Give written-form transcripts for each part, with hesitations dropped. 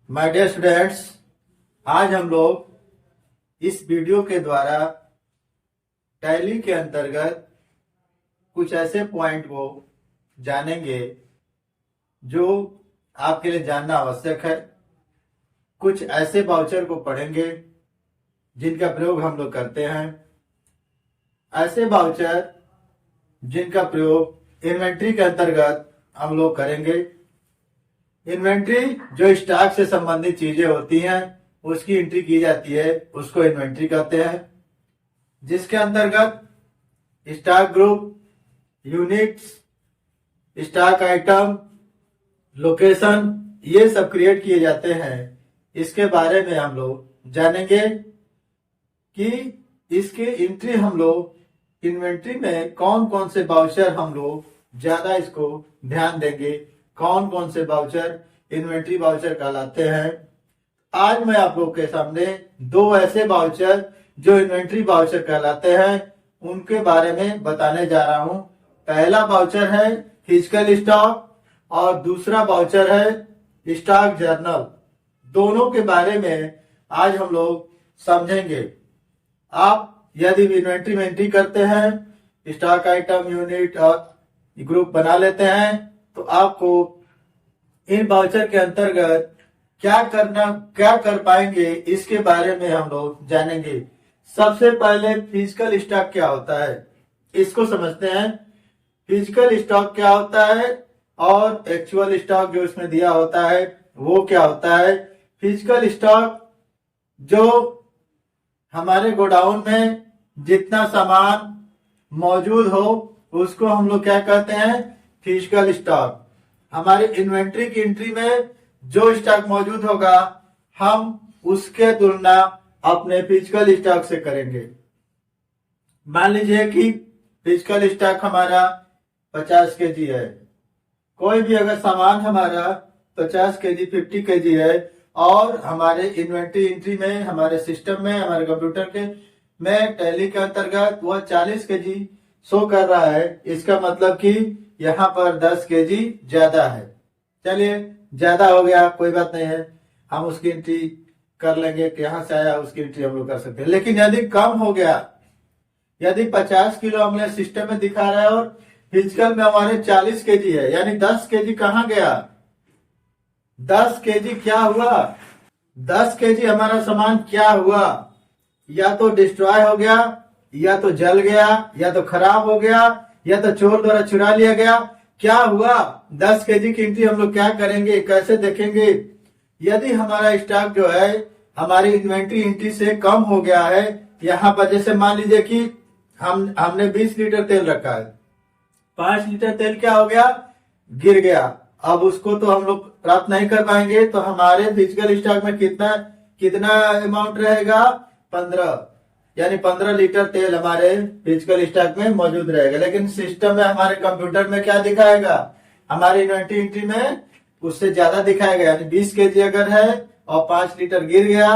My dear students, आज हम लोग इस वीडियो के द्वारा टैली के अंतर्गत कुछ ऐसे पॉइंट को जानेंगे जो आपके लिए जानना आवश्यक है। कुछ ऐसे वाउचर को पढ़ेंगे जिनका प्रयोग हम लोग करते हैं। ऐसे वाउचर जिनका प्रयोग इन्वेंट्री के अंतर्गत हम लोग करेंगे। इन्वेंट्री जो स्टॉक से संबंधित चीजें होती हैं उसकी एंट्री की जाती है, उसको इन्वेंट्री कहते हैं। जिसके अंतर्गत stock group, units, stock item, location ये सब क्रिएट किए जाते हैं। इसके बारे में हम लोग जानेंगे कि इसके एंट्री हम लोग इन्वेंट्री में कौन कौन से वाउचर हम लोग ज्यादा इसको ध्यान देंगे, कौन कौन से वाउचर इन्वेंट्री वाउचर कहलाते हैं। आज मैं आप लोग के सामने दो ऐसे वाउचर जो इन्वेंट्री वाउचर कहलाते हैं उनके बारे में बताने जा रहा हूं। पहला वाउचर है फिजिकल स्टॉक और दूसरा वाउचर है स्टॉक जर्नल। दोनों के बारे में आज हम लोग समझेंगे। आप यदि इन्वेंट्री में एंट्री करते हैं, स्टॉक आइटम, यूनिट और ग्रुप बना लेते हैं तो आपको इन वाउचर के अंतर्गत क्या कर पाएंगे इसके बारे में हम लोग जानेंगे। सबसे पहले फिजिकल स्टॉक क्या होता है इसको समझते हैं। फिजिकल स्टॉक क्या होता है और एक्चुअल स्टॉक जो इसमें दिया होता है वो क्या होता है। फिजिकल स्टॉक जो हमारे गोडाउन में जितना सामान मौजूद हो उसको हम लोग क्या कहते हैं, फिजिकल स्टॉक। हमारी इन्वेंट्री की एंट्री में जो स्टॉक मौजूद होगा हम उसके तुलना अपने फिजिकल स्टॉक से करेंगे। मान लीजिए कि फिजिकल स्टॉक हमारा 50 केजी है। कोई भी अगर सामान हमारा 50 केजी, 50 केजी है और हमारे इन्वेंट्री एंट्री में, हमारे सिस्टम में, हमारे कंप्यूटर के में टैली के अंतर्गत वह 40 केजी शो कर रहा है, इसका मतलब कि यहाँ पर 10 केजी ज्यादा है। चलिए ज्यादा हो गया, कोई बात नहीं है, हम उसकी एंट्री कर लेंगे कि यहाँ से आया उसकी एंट्री हम लोग कर सकते हैं। लेकिन यदि कम हो गया, यदि 50 किलो हमने सिस्टम में दिखा रहा है और फिजिकल में हमारे 40 केजी है, यानी 10 केजी कहाँ गया, 10 केजी क्या हुआ, 10 केजी हमारा सामान क्या हुआ, या तो डिस्ट्रॉय हो गया, या तो जल गया, या तो खराब हो गया, या तो चोर द्वारा चुरा लिया गया। क्या हुआ, 10 केजी की एंट्री हम लोग क्या करेंगे, कैसे देखेंगे। यदि हमारा स्टॉक जो है हमारी इन्वेंट्री एंट्री से कम हो गया है, यहाँ पर जैसे मान लीजिए कि हमने 20 लीटर तेल रखा है, 5 लीटर तेल क्या हो गया, गिर गया। अब उसको तो हम लोग प्राप्त नहीं कर पाएंगे, तो हमारे फिजिकल स्टॉक में कितना अमाउंट रहेगा, 15, यानी 15 लीटर तेल हमारे फिजिकल स्टॉक में मौजूद रहेगा। लेकिन सिस्टम में, हमारे कंप्यूटर में क्या दिखाएगा, हमारी इन्वेंट्री एंट्री में उससे ज्यादा दिखाएगा। यानी 20 केजी अगर है और 5 लीटर गिर गया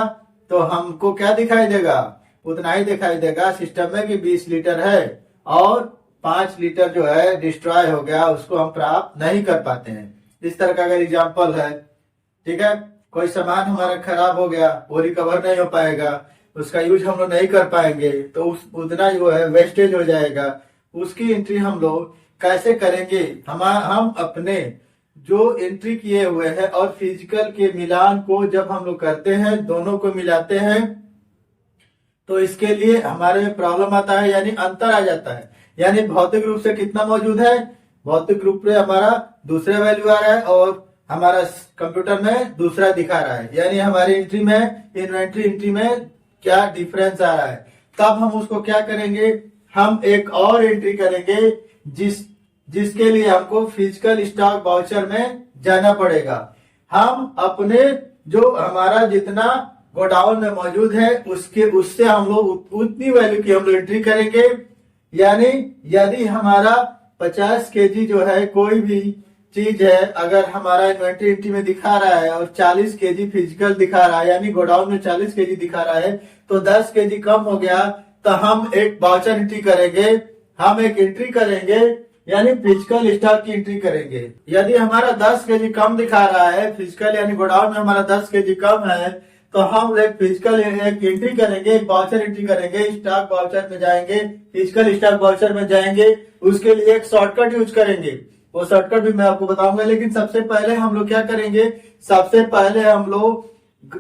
तो हमको क्या दिखाई देगा, उतना ही दिखाई देगा सिस्टम में कि 20 लीटर है और 5 लीटर जो है डिस्ट्रॉय हो गया, उसको हम प्राप्त नहीं कर पाते हैं। इस तरह का अगर एग्जाम्पल है, ठीक है, कोई सामान हमारा खराब हो गया, वो रिकवर नहीं हो पाएगा, उसका यूज हम लोग नहीं कर पाएंगे, तो उतना जो है वेस्टेज हो जाएगा। उसकी एंट्री हम लोग कैसे करेंगे, हम अपने जो एंट्री किए हुए हैं और फिजिकल के मिलान को जब हम लोग करते हैं, दोनों को मिलाते हैं, तो इसके लिए हमारे प्रॉब्लम आता है, यानी अंतर आ जाता है। यानी भौतिक रूप से कितना मौजूद है, भौतिक रूप से हमारा दूसरा वैल्यू आ रहा है और हमारा कंप्यूटर में दूसरा दिखा रहा है, यानी हमारी एंट्री में, इन्वेंट्री एंट्री में क्या डिफरेंस आ रहा है। तब हम उसको क्या करेंगे, हम एक और एंट्री करेंगे जिसके लिए हमको फिजिकल स्टॉक वाउचर में जाना पड़ेगा। हम अपने जो हमारा जितना गोडाउन में मौजूद है उससे हम लोग उतनी वैल्यू की हम लोग एंट्री करेंगे। यानी यदि हमारा 50 केजी जो है कोई भी चीज है, अगर हमारा इन्वेंट्री एंट्री में दिखा रहा है और 40 केजी फिजिकल दिखा रहा है, यानी गोडाउन में 40 केजी दिखा रहा है, तो 10 केजी कम हो गया, तो हम एक वाउचर एंट्री करेंगे। हम एक एंट्री करेंगे यानी फिजिकल स्टॉक की एंट्री करेंगे। यदि हमारा 10 केजी कम दिखा रहा है फिजिकल, यानी गोडाउन में हमारा 10 केजी कम है, तो हम एक फिजिकल एक एंट्री करेंगे, एक वाउचर एंट्री करेंगे, स्टॉक वाउचर में जाएंगे, फिजिकल स्टॉक वाउचर में जाएंगे। उसके लिए एक शॉर्टकट यूज करेंगे, वो शॉर्टकट भी मैं आपको बताऊंगा। लेकिन सबसे पहले हम लोग क्या करेंगे, सबसे पहले हम लोग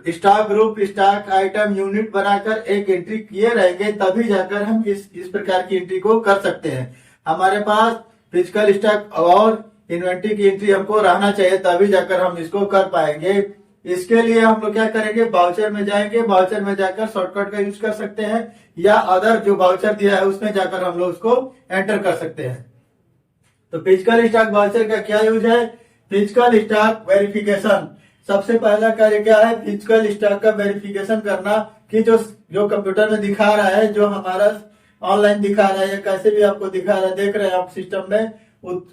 stock group, stock item, unit बनाकर एक एंट्री किए रहेंगे, तभी जाकर हम इस प्रकार की एंट्री को कर सकते हैं। हमारे पास फिजिकल स्टॉक और इन्वेंट्री की एंट्री हमको रहना चाहिए, तभी जाकर हम इसको कर पाएंगे। इसके लिए हम लोग क्या करेंगे, वाउचर में जाएंगे, वाउचर में जाकर शॉर्टकट का यूज कर सकते हैं, या अदर जो वाउचर दिया है उसमें जाकर हम लोग उसको एंटर कर सकते हैं। तो फिजिकल स्टॉक वाउचर का क्या यूज है, फिजिकल स्टॉक वेरिफिकेशन। सबसे पहला कार्य क्या है, फिजिकल स्टॉक का वेरिफिकेशन करना, कि जो कंप्यूटर में दिखा रहा है, जो हमारा ऑनलाइन दिखा रहा है या कैसे भी आपको दिखा रहा है, देख रहे हैं आप सिस्टम में,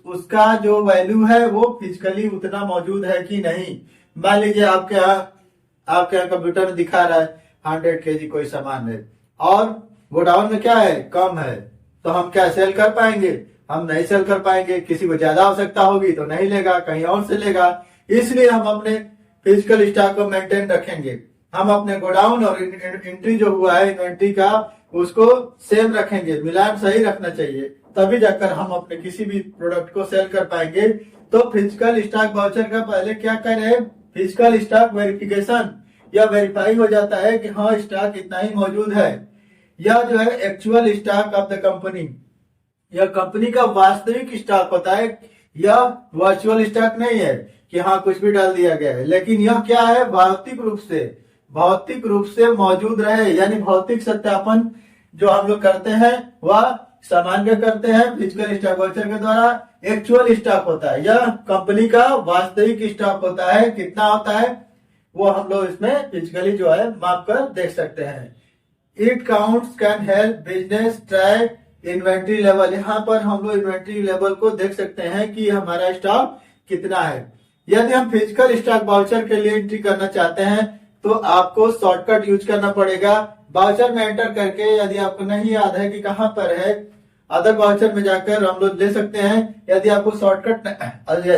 उसका जो वैल्यू है वो फिजिकली उतना मौजूद है कि नहीं। मान लीजिए आपके यहाँ कंप्यूटर में दिखा रहा है 100 केजी कोई सामान है और गोडाउन में क्या है, कम है, तो हम क्या सेल कर पाएंगे, हम नहीं सेल कर पाएंगे। किसी को ज्यादा आवश्यकता होगी तो नहीं लेगा, कहीं और से लेगा। इसलिए हम अपने फिजिकल स्टॉक को मेंटेन रखेंगे, हम अपने गोडाउन और एंट्री जो हुआ है इन्वेंट्री का, उसको सेम रखेंगे, मिलान सही रखना चाहिए, तभी जाकर हम अपने किसी भी प्रोडक्ट को सेल कर पाएंगे। तो फिजिकल स्टॉक वाउचर का पहले क्या करें, फिजिकल स्टॉक वेरिफिकेशन, यह वेरीफाई हो जाता है कि हाँ स्टॉक इतना ही मौजूद है। यह जो है actual stock of the company, यह कंपनी का वास्तविक स्टॉक होता है, यह वर्चुअल स्टॉक नहीं है कि हाँ कुछ भी डाल दिया गया है, लेकिन यह क्या है, भौतिक रूप से मौजूद रहे, यानी भौतिक सत्यापन जो हम लोग करते हैं वह सामान्य करते हैं फिजिकल स्टॉक वाउचर के द्वारा। एक्चुअल स्टॉक होता है, यह कंपनी का वास्तविक स्टॉक होता है, कितना होता है वो हम लोग इसमें फिजिकली जो है माप कर देख सकते हैं। It counts can help business track inventory level, यहाँ पर हम लोग इन्वेंट्री लेवल को देख सकते हैं कि हमारा स्टॉक कितना है। यदि हम फिजिकल स्टॉक वाउचर के लिए एंट्री करना चाहते हैं तो आपको शॉर्टकट यूज करना पड़ेगा। वाउचर में एंटर करके यदि आपको नहीं याद है कि कहाँ पर है, अदर वाउचर में जाकर हम लोग ले सकते हैं। यदि आपको शॉर्टकट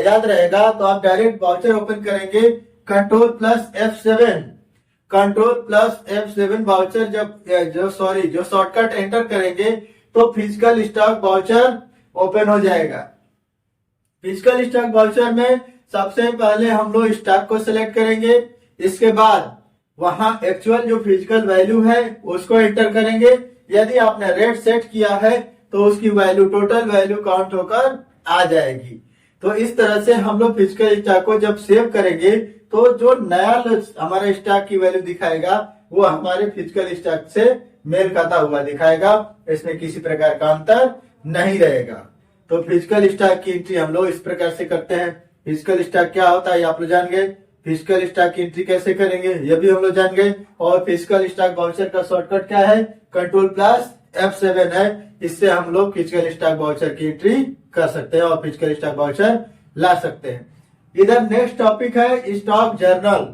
याद रहेगा तो आप डायरेक्ट वाउचर ओपन करेंगे, Ctrl+F7 वाउचर जो शॉर्टकट एंटर करेंगे तो फिजिकल स्टॉक वाउचर ओपन हो जाएगा। फिजिकल स्टॉक वाउचर में सबसे पहले हम लोग स्टॉक को सिलेक्ट करेंगे, इसके बाद वहां एक्चुअल जो फिजिकल वैल्यू है उसको एंटर करेंगे। यदि आपने रेट सेट किया है तो उसकी वैल्यू, टोटल वैल्यू काउंट होकर आ जाएगी। तो इस तरह से हम लोग फिजिकल स्टॉक को जब सेव करेंगे तो जो नया हमारे स्टॉक की वैल्यू दिखाएगा वो हमारे फिजिकल स्टॉक से मेल खाता हुआ दिखाएगा, इसमें किसी प्रकार का अंतर नहीं रहेगा। तो फिजिकल स्टॉक की एंट्री हम लोग इस प्रकार से करते हैं। फिजिकल स्टॉक क्या होता है आप लोग जान गए, फिजिकल स्टॉक की एंट्री कैसे करेंगे ये भी हम लोग जान गए, और फिजिकल स्टॉक वाउचर का शॉर्टकट क्या है, Ctrl+F7 है। इससे हम लोग फिजिकल स्टॉक वाउचर की एंट्री कर सकते हैं और फिजिकल स्टॉक वाउचर ला सकते हैं। इधर नेक्स्ट टॉपिक है स्टॉक जर्नल।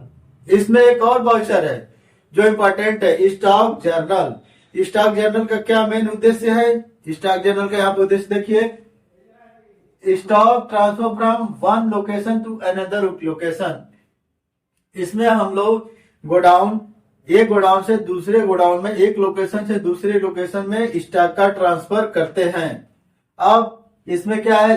इसमें एक और वाउचर है जो इम्पोर्टेंट है, स्टॉक जर्नल। स्टॉक जर्नल का क्या मेन उद्देश्य है, स्टॉक जर्नल का यहाँ पे उद्देश्य देखिए, stock transfer from one location to another location. इसमें हम लोग एक गोडाउन से दूसरे गोडाउन में, एक लोकेशन से दूसरे लोकेशन में स्टॉक का ट्रांसफर करते हैं। अब इसमें क्या है,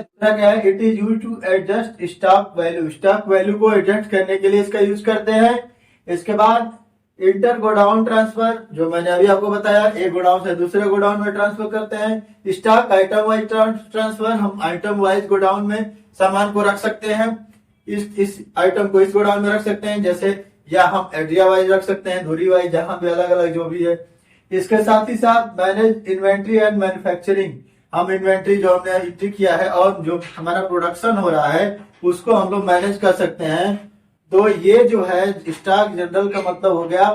it is use to adjust stock value, stock value को एडजस्ट करने के लिए इसका यूज करते हैं। इसके बाद इंटर गोडाउन ट्रांसफर, जो मैंने अभी आपको बताया, एक गोडाउन से दूसरे गोडाउन में ट्रांसफर करते हैं। स्टॉक आइटम वाइज ट्रांसफर, हम आइटम वाइज गोडाउन में सामान को रख सकते हैं, इस आइटम को इस गोडाउन में रख सकते हैं, जैसे या हम एरिया वाइज रख सकते हैं, धुरी वाइज, जहां भी अलग अलग जो भी है। इसके साथ ही साथ मैनेज इन्वेंट्री एंड मैन्युफैक्चरिंग, हम इन्वेंट्री जो हमने एंट्री किया है और जो हमारा प्रोडक्शन हो रहा है उसको हम लोग मैनेज कर सकते हैं। तो ये जो है स्टॉक जनरल का मतलब हो गया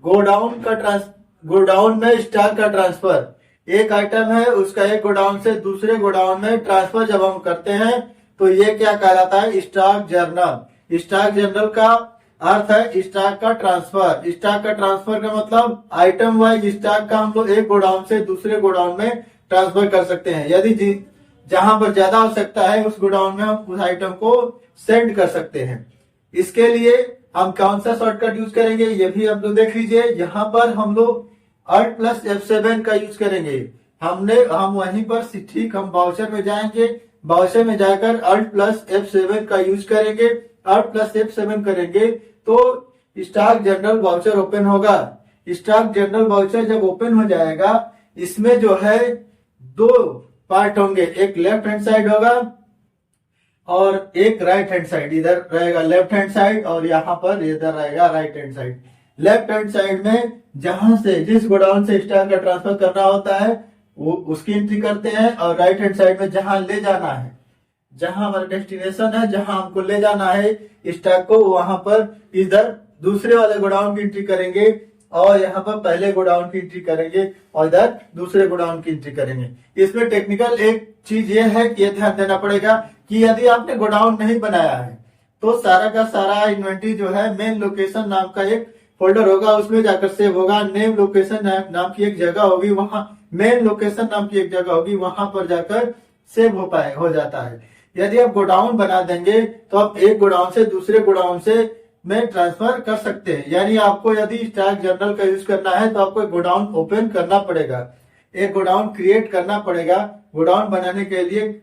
गोडाउन में स्टॉक का ट्रांसफर। एक आइटम है उसका एक गोडाउन से दूसरे गोडाउन में ट्रांसफर जब हम करते हैं तो ये क्या कहलाता है, स्टॉक जर्नल। स्टॉक जर्नल का अर्थ है स्टॉक का ट्रांसफर। स्टॉक का ट्रांसफर का मतलब आइटम वाइज स्टॉक का हम लोग एक गोडाउन से दूसरे गोडाउन में ट्रांसफर कर सकते हैं। जहां पर ज्यादा आवश्यकता है उस गोडाउन में हम उस आइटम को सेंड कर सकते हैं। इसके लिए हम कौन सा शॉर्टकट यूज करेंगे ये भी आप लोग देख लीजिए। यहाँ पर हम लोग Alt+F7 का यूज करेंगे। हम वहीं पर ठीक हम बाउचर में जाएंगे, बाउचर में जाकर Alt+F7 का यूज करेंगे। Alt+F7 करेंगे तो स्टॉक जनरल बाउचर ओपन होगा। स्टॉक जनरल बाउचर जब ओपन हो जाएगा, इसमें जो है दो पार्ट होंगे, एक लेफ्ट हैंड साइड होगा और एक राइट हैंड साइड। इधर रहेगा लेफ्ट हैंड साइड और यहाँ पर इधर रहेगा right hand side. Left hand side में जहां से जिस गोडाउन से स्टॉक का ट्रांसफर करना होता है वो उसकी एंट्री करते हैं, और राइट हैंड साइड में जहां ले जाना है, जहां हमारा डेस्टिनेशन है, जहां हमको ले जाना है स्टॉक को, वहां पर इधर दूसरे वाले गोडाउन की एंट्री करेंगे और यहाँ पर पहले गोडाउन की एंट्री करेंगे और इधर दूसरे गोडाउन की एंट्री करेंगे। इसमें टेक्निकल एक चीज ये है कि ध्यान देना पड़ेगा कि यदि आपने गोडाउन नहीं बनाया है तो सारा का सारा इन्वेंट्री जो है मेन लोकेशन नाम का एक फोल्डर होगा, उसमें जाकर सेव होगा। नेम लोकेशन नाम की एक जगह होगी, वहां मेन लोकेशन नाम की एक जगह होगी, वहां पर जाकर सेव हो जाता है। यदि आप गोडाउन बना देंगे तो आप एक गोडाउन से दूसरे गोडाउन से में ट्रांसफर कर सकते हैं। यानी आपको यदि स्टॉक जनरल का यूज करना है तो आपको एक गोडाउन ओपन करना पड़ेगा, एक गोडाउन क्रिएट करना पड़ेगा। गोडाउन बनाने के लिए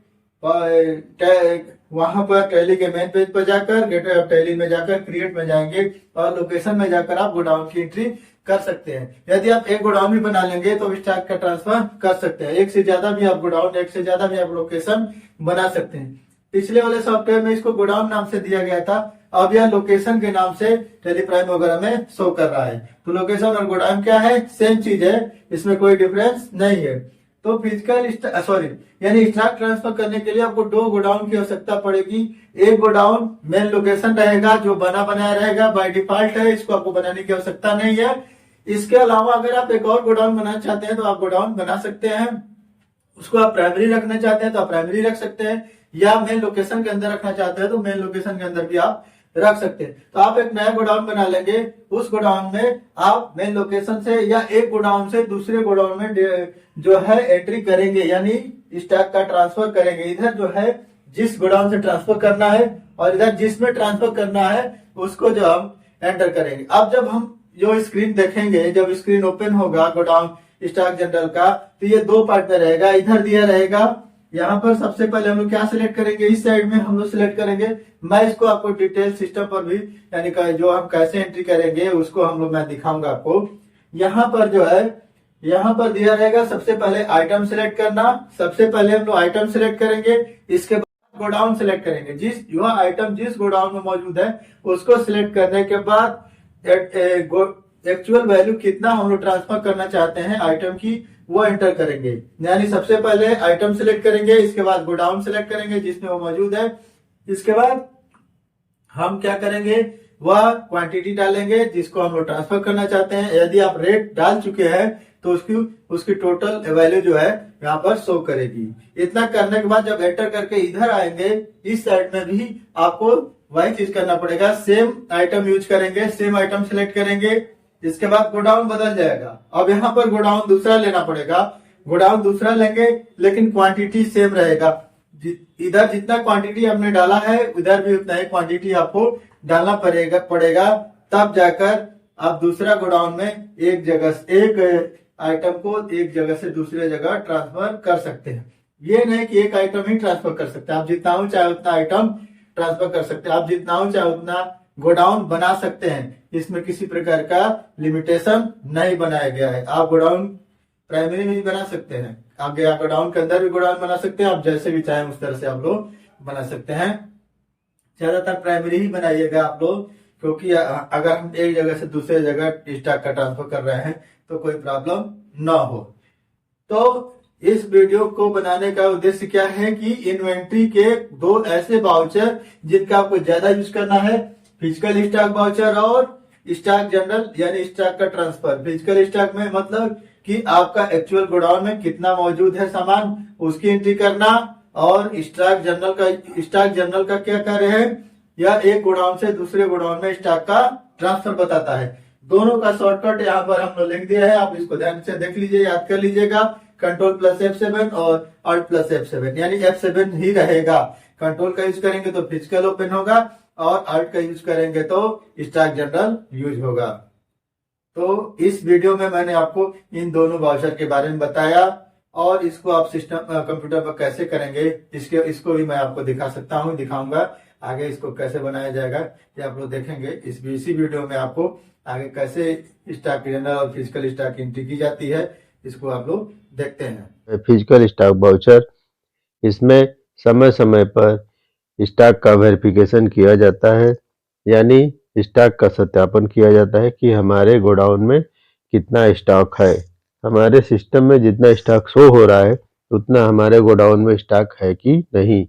वहां पर टैली के मेन पेज पर जाकर गेटवे ऑफ टैली में जाकर क्रिएट में जाएंगे और लोकेशन में जाकर आप गोडाउन की एंट्री कर सकते हैं। यदि आप एक गोडाउन भी बना लेंगे तो स्टॉक का ट्रांसफर कर सकते हैं। एक से ज्यादा भी आप गोडाउन, एक से ज्यादा भी आप लोकेशन बना सकते हैं। पिछले वाले सॉफ्टवेयर में इसको गोडाउन नाम से दिया गया था, अब यह लोकेशन के नाम से टेलीप्राइम वगैरह में शो कर रहा है। तो लोकेशन और गोडाउन क्या है, सेम चीज है, इसमें कोई डिफरेंस नहीं है। तो फिजिकल यानी स्टॉक ट्रांसफर करने के लिए आपको दो गोडाउन की आवश्यकता पड़ेगी। एक गोडाउन मेन लोकेशन रहेगा जो बना बनाया रहेगा, बाय डिफॉल्ट है, इसको आपको बनाने की आवश्यकता नहीं है। इसके अलावा अगर आप एक और गोडाउन बनाना चाहते हैं तो आप गोडाउन बना सकते हैं। उसको आप प्राइमरी रखना चाहते हैं तो आप प्राइमरी रख सकते हैं, या मेन लोकेशन के अंदर रखना चाहते हैं तो मेन लोकेशन के अंदर भी आप रख सकते हैं। तो आप एक नया गोडाउन बना लेंगे, उस गोडाउन में आप मेन लोकेशन से या एक गोडाउन से दूसरे गोडाउन में जो है एंट्री करेंगे, यानी स्टॉक का ट्रांसफर करेंगे। इधर जो है जिस गोडाउन से ट्रांसफर करना है और इधर जिसमें ट्रांसफर करना है उसको जो हम एंटर करेंगे। अब जब हम जो स्क्रीन देखेंगे, जब स्क्रीन ओपन होगा गोडाउन स्टॉक जनरल का, तो ये दो पार्ट में रहेगा। इधर दिया रहेगा, यहाँ पर सबसे पहले हम लोग क्या सिलेक्ट करेंगे, इस साइड में हम लोग सिलेक्ट करेंगे। मैं इसको आपको डिटेल सिस्टम पर भी यानी जो हम कैसे एंट्री करेंगे उसको हम लोग मैं दिखाऊंगा आपको। यहाँ पर जो है, यहाँ पर दिया रहेगा सबसे पहले आइटम सिलेक्ट करना। सबसे पहले हम लोग आइटम सिलेक्ट करेंगे, इसके बाद गोडाउन सिलेक्ट करेंगे। यह आइटम जिस गोडाउन में मौजूद है उसको सिलेक्ट करने के बाद एक्चुअल वैल्यू कितना हम लोग ट्रांसफर करना चाहते हैं आइटम की, वो एंटर करेंगे। यानी सबसे पहले आइटम सिलेक्ट करेंगे, इसके बाद गोडाउन सिलेक्ट करेंगे जिसमें वो मौजूद है। इसके बाद हम क्या करेंगे, वह क्वांटिटी डालेंगे जिसको हम लोग ट्रांसफर करना चाहते हैं। यदि आप रेट डाल चुके हैं तो उसकी टोटल वैल्यू जो है यहाँ पर शो करेगी। इतना करने के बाद जब एंटर करके इधर आएंगे, इस साइड में भी आपको वही चीज करना पड़ेगा। सेम आइटम यूज करेंगे, सेम आइटम सिलेक्ट करेंगे, इसके बाद गोडाउन बदल जाएगा। अब यहाँ पर गोडाउन दूसरा लेना पड़ेगा। गोडाउन दूसरा लेंगे लेकिन क्वांटिटी सेम रहेगा। इधर जितना क्वांटिटी हमने डाला है उधर भी उतना ही क्वांटिटी आपको डालना पड़ेगा। तब जाकर आप दूसरा गोडाउन में एक आइटम को एक जगह से दूसरे जगह ट्रांसफर कर सकते हैं। ये नहीं कि एक आइटम ही ट्रांसफर कर सकते हैं, आप जितना हो चाहे उतना आइटम ट्रांसफर कर सकते हैं। आप जितना हो चाहे उतना गोडाउन बना सकते हैं, इसमें किसी प्रकार का लिमिटेशन नहीं बनाया गया है। आप गोडाउन प्राइमरी में भी बना सकते हैं, आप गोडाउन के अंदर भी गोडाउन बना सकते हैं, आप जैसे भी चाहें उस तरह से आप लोग बना सकते हैं। ज्यादातर प्राइमरी ही बनाइएगा आप लोग, क्योंकि अगर हम एक जगह से दूसरे जगह स्टॉक का ट्रांसफर कर रहे हैं तो कोई प्रॉब्लम ना हो। तो इस वीडियो को बनाने का उद्देश्य क्या है कि इन्वेंट्री के दो ऐसे वाउचर जिनका आपको ज्यादा यूज करना है, फिजिकल स्टॉक वाउचर और स्टॉक जनरल यानी स्टॉक का ट्रांसफर। फिजिकल स्टॉक में मतलब कि आपका एक्चुअल गोडाउन में कितना मौजूद है सामान, उसकी एंट्री करना, और स्टॉक जनरल का क्या कार्य है, यह एक गोडाउन से दूसरे गोडाउन में स्टॉक का ट्रांसफर बताता है। दोनों का शॉर्टकट यहाँ पर हम लोग लिख दिया है, आप इसको ध्यान से देख लीजिए, याद कर लीजिएगा। कंट्रोल प्लस F7 और Alt प्लस F7, यानी F7 ही रहेगा। कंट्रोल का यूज करेंगे तो फिजिकल ओपन होगा और Alt का यूज करेंगे तो स्टॉक जनरल यूज होगा। तो इस वीडियो में मैंने आपको इन दोनों वाउचर के बारे में बताया और इसको आप सिस्टम कंप्यूटर पर कैसे करेंगे इसको भी मैं आपको दिखा सकता हूँ, दिखाऊंगा। आगे इसको कैसे बनाया जाएगा ये आप लोग देखेंगे। इसी वीडियो में आपको आगे कैसे स्टॉक जनरल और फिजिकल स्टॉक एंट्री की जाती है इसको आप लोग देखते हैं। फिजिकल स्टॉक वाउचर, इसमें समय समय पर स्टॉक का वेरिफिकेशन किया जाता है, यानी स्टॉक का सत्यापन किया जाता है कि हमारे गोडाउन में कितना स्टॉक है। हमारे सिस्टम में जितना स्टॉक शो हो रहा है उतना हमारे गोडाउन में स्टॉक है कि नहीं।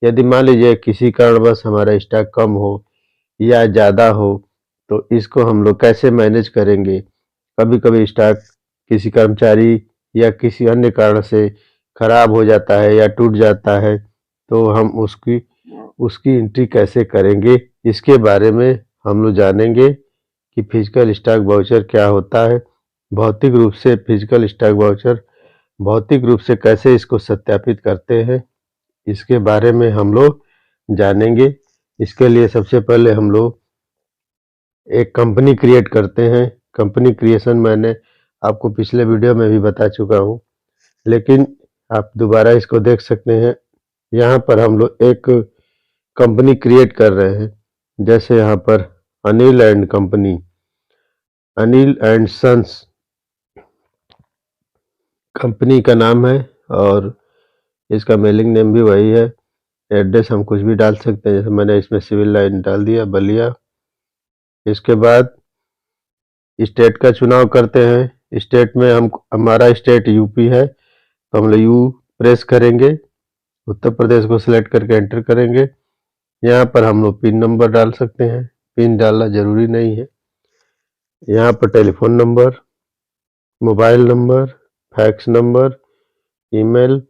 यदि मान लीजिए किसी कारणवश हमारा स्टॉक कम हो या ज़्यादा हो तो इसको हम लोग कैसे मैनेज करेंगे। कभी कभी स्टॉक किसी कर्मचारी या किसी अन्य कारण से खराब हो जाता है या टूट जाता है तो हम उसकी उसकी एंट्री कैसे करेंगे, इसके बारे में हम लोग जानेंगे कि फिजिकल स्टॉक वाउचर क्या होता है। भौतिक रूप से फिजिकल स्टॉक वाउचर भौतिक रूप से कैसे इसको सत्यापित करते हैं, इसके बारे में हम लोग जानेंगे। इसके लिए सबसे पहले हम लोग एक कंपनी क्रिएट करते हैं। कंपनी क्रिएशन मैंने आपको पिछले वीडियो में भी बता चुका हूँ, लेकिन आप दोबारा इसको देख सकते हैं। यहाँ पर हम लोग एक कंपनी क्रिएट कर रहे हैं, जैसे यहाँ पर Anil and company, Anil and sons company का नाम है और इसका मेलिंग नेम भी वही है। एड्रेस हम कुछ भी डाल सकते हैं, जैसे मैंने इसमें सिविल लाइन डाल दिया बलिया। इसके बाद स्टेट का चुनाव करते हैं। स्टेट में हमारा स्टेट यूपी है तो हम लोग यू प्रेस करेंगे, उत्तर प्रदेश को सिलेक्ट करके एंटर करेंगे। यहाँ पर हम लोग पिन नंबर डाल सकते हैं, पिन डालना जरूरी नहीं है। यहाँ पर telephone number, mobile number, fax number, email,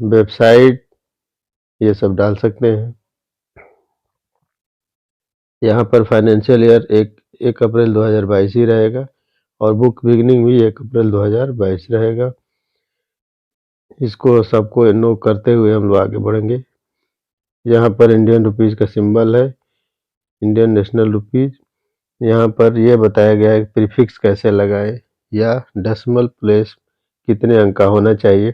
website, ये सब डाल सकते हैं। यहाँ पर फाइनेंशियल ईयर 1 अप्रैल 2022 ही रहेगा और बुक बिगिनिंग भी 1 अप्रैल 2022 रहेगा। इसको सबको नो करते हुए हम लोग आगे बढ़ेंगे। यहाँ पर इंडियन रुपीज़ का सिंबल है, इंडियन नेशनल रुपीज़। यहाँ पर यह बताया गया है प्रीफिक्स कैसे लगाएं या डेसिमल प्लेस कितने अंक का होना चाहिए।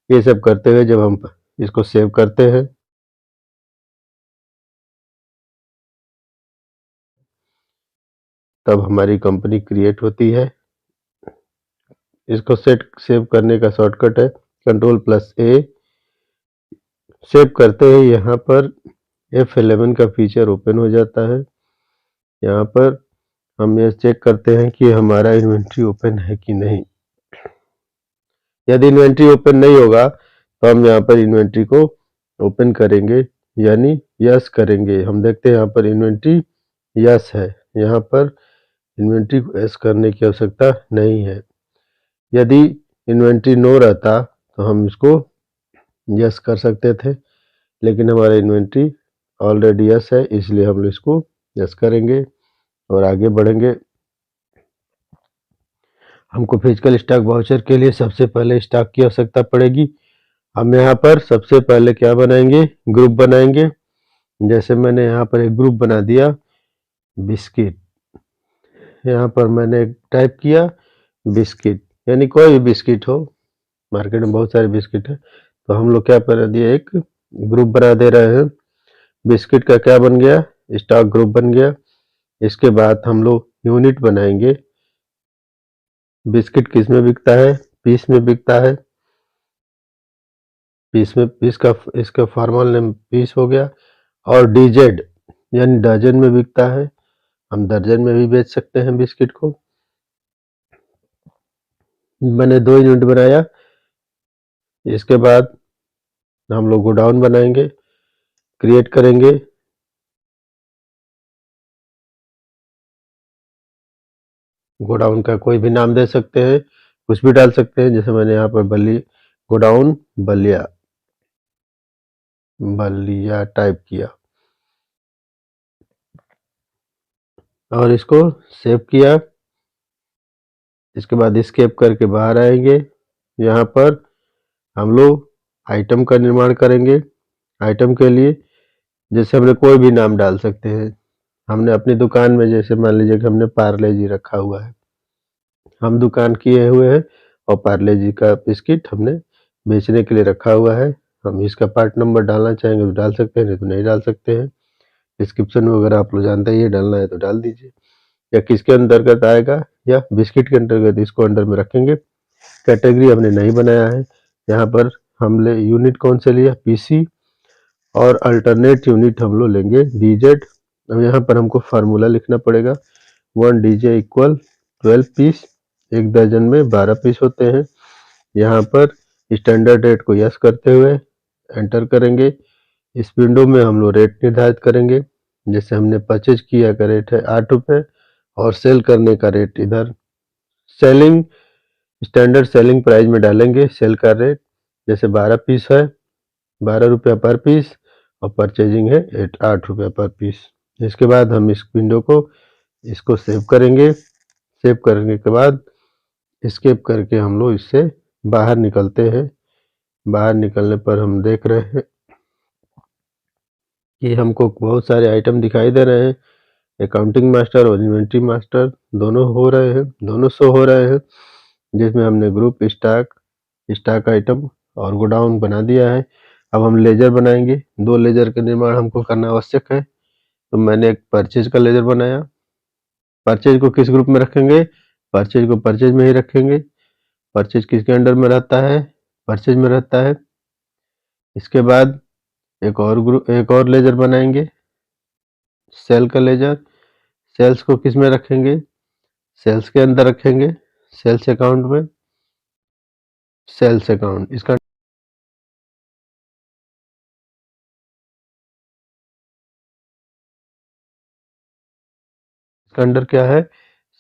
ये सब करते हुए जब हम इसको सेव करते हैं तब हमारी कंपनी क्रिएट होती है। इसको सेव करने का शॉर्टकट है कंट्रोल प्लस ए। सेव करते ही यहाँ पर F11 का फीचर ओपन हो जाता है। यहाँ पर हम ये चेक करते हैं कि हमारा इन्वेंट्री ओपन है कि नहीं। यदि इन्वेंट्री ओपन नहीं होगा तो हम यहाँ पर इन्वेंट्री को ओपन करेंगे, यानी यस करेंगे। हम देखते हैं यहाँ पर इन्वेंट्री यस है, यहाँ पर इन्वेंट्री को यस करने की आवश्यकता नहीं है। यदि इन्वेंट्री नो रहता तो हम इसको यस कर सकते थे, लेकिन हमारा इन्वेंट्री ऑलरेडी यस है, इसलिए हम इसको यस करेंगे और आगे बढ़ेंगे। हमको फिजिकल स्टॉक वाउचर के लिए सबसे पहले स्टॉक की आवश्यकता पड़ेगी। हम यहाँ पर सबसे पहले क्या बनाएंगे, ग्रुप बनाएंगे। जैसे मैंने यहाँ पर एक ग्रुप बना दिया बिस्किट। यहाँ पर मैंने टाइप किया बिस्किट, यानी कोई भी बिस्किट हो, मार्केट में बहुत सारे बिस्किट है, तो हम लोग क्या बना दिया, एक ग्रुप बना दे रहे हैं। बिस्किट का क्या बन गया, स्टॉक ग्रुप बन गया। इसके बाद हम लोग यूनिट बनाएंगे। बिस्किट किस में बिकता है, पीस में बिकता है। पीस में इसका फॉर्मल नेम पीस हो गया। और डीजेड यानी डजन में बिकता है, हम दर्जन में भी बेच सकते हैं बिस्किट को। मैंने 2 यूनिट बनाया। इसके बाद हम लोग गोडाउन बनाएंगे, क्रिएट करेंगे। गोडाउन का कोई भी नाम दे सकते हैं, कुछ भी डाल सकते हैं। जैसे मैंने यहाँ पर गोडाउन बलिया टाइप किया और इसको सेव किया। इसके बाद एस्केप करके बाहर आएंगे। यहाँ पर हम लोग आइटम का निर्माण करेंगे। आइटम के लिए जैसे हमने कोई भी नाम डाल सकते हैं। हमने अपनी दुकान में जैसे मान लीजिए कि हमने पार्ले जी रखा हुआ है, हम दुकान किए हुए हैं और पार्ले जी का बिस्किट हमने बेचने के लिए रखा हुआ है। हम इसका पार्ट नंबर डालना चाहेंगे तो डाल सकते हैं, नहीं तो नहीं डाल सकते हैं। डिस्क्रिप्शन वगैरह आप लोग जानते हैं, ये डालना है तो डाल दीजिए। या किसके अंतर्गत आएगा या बिस्किट के अंतर्गत इसको अंडर में रखेंगे। कैटेगरी हमने नहीं बनाया है। यहाँ पर हमने यूनिट कौन से लिया, पीसी, और अल्टरनेट यूनिट हम लोग लेंगे डीजेड। अब यहाँ पर हमको फार्मूला लिखना पड़ेगा, 1 डीजे इक्वल 12 पीस, 1 दर्जन में 12 पीस होते हैं। यहाँ पर स्टैंडर्ड रेट को यस करते हुए एंटर करेंगे। इस विंडो में हम लोग रेट निर्धारित करेंगे। जैसे हमने परचेज किया का रेट है 8 रुपये और सेल करने का रेट इधर सेलिंग स्टैंडर्ड सेलिंग प्राइस में डालेंगे। सेल का रेट जैसे 12 पीस है, 12 रुपया पर पीस, और परचेजिंग है 8 रुपया पर पीस। इसके बाद हम इस विंडो को इसको सेव करेंगे। सेव करने के बाद एस्केप करके हम लोग इससे बाहर निकलते हैं। बाहर निकलने पर हम देख रहे हैं कि हमको बहुत सारे आइटम दिखाई दे रहे हैं। अकाउंटिंग मास्टर और इन्वेंट्री मास्टर दोनों हो रहे हैं, दोनों शो हो रहे हैं, जिसमें हमने ग्रुप स्टॉक, स्टॉक आइटम और गोडाउन बना दिया है। अब हम लेजर बनाएंगे। 2 लेजर का निर्माण हमको करना आवश्यक है। तो मैंने एक परचेज का लेजर बनाया। परचेज को किस ग्रुप में रखेंगे, परचेज को परचेज में ही रखेंगे। परचेज किसके अंडर में रहता है, परचेज में रहता है। इसके बाद एक और लेजर बनाएंगे, सेल का लेजर। सेल्स को किस में रखेंगे, सेल्स के अंदर रखेंगे, सेल्स अकाउंट में, सेल्स अकाउंट। इसका अंडर क्या है,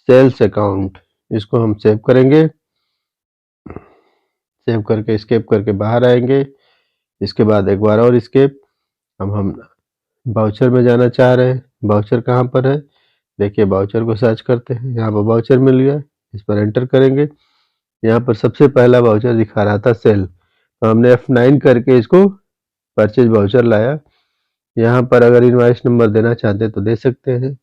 सेल्स अकाउंट। इसको हम सेव करेंगे। सेव करके एस्केप करके बाहर आएंगे। इसके बाद एक बार और एस्केप। अब हम बाउचर में जाना चाह रहे हैं। बाउचर कहाँ पर है, देखिए बाउचर को सर्च करते हैं। यहाँ पर बाउचर मिल गया, इस पर एंटर करेंगे। यहाँ पर सबसे पहला बाउचर दिखा रहा था सेल, तो हमने F9 करके इसको परचेज बाउचर लाया। यहाँ पर अगर इनवॉइस नंबर देना चाहते तो दे सकते हैं,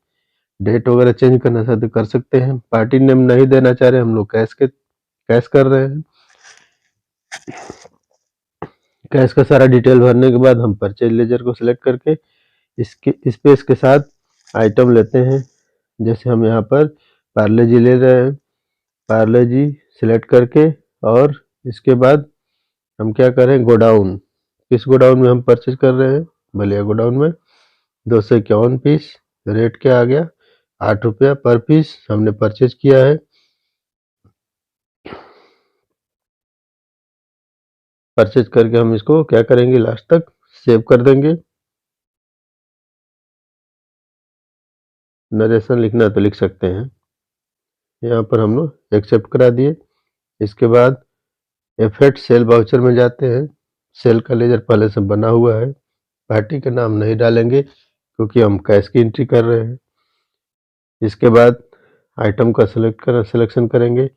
डेट वगैरह चेंज करना चाहते कर सकते हैं। पार्टी नेम नहीं देना चाह रहे, हम लोग कैश कर रहे हैं। कैश का सारा डिटेल भरने के बाद हम परचेज लेजर को सिलेक्ट करके इसके स्पेस के साथ आइटम लेते हैं। जैसे हम यहाँ पर पार्ले जी ले रहे हैं, पार्ले जी सिलेक्ट करके, और इसके बाद हम क्या करें, गोडाउन, किस गोडाउन में हम परचेज कर रहे हैं, बलिया गोडाउन में। 251 पीस, रेट क्या आ गया, 8 रुपया पर पीस हमने परचेज किया है। परचेज करके हम इसको क्या करेंगे, लास्ट तक सेव कर देंगे। नरेशन लिखना तो लिख सकते हैं। यहाँ पर हम लोग एक्सेप्ट करा दिए। इसके बाद एफेक्ट सेल बाउचर में जाते हैं। सेल का लेजर पहले से बना हुआ है। पार्टी का नाम नहीं डालेंगे क्योंकि हम कैश की एंट्री कर रहे हैं। इसके बाद आइटम का सिलेक्शन करेंगे।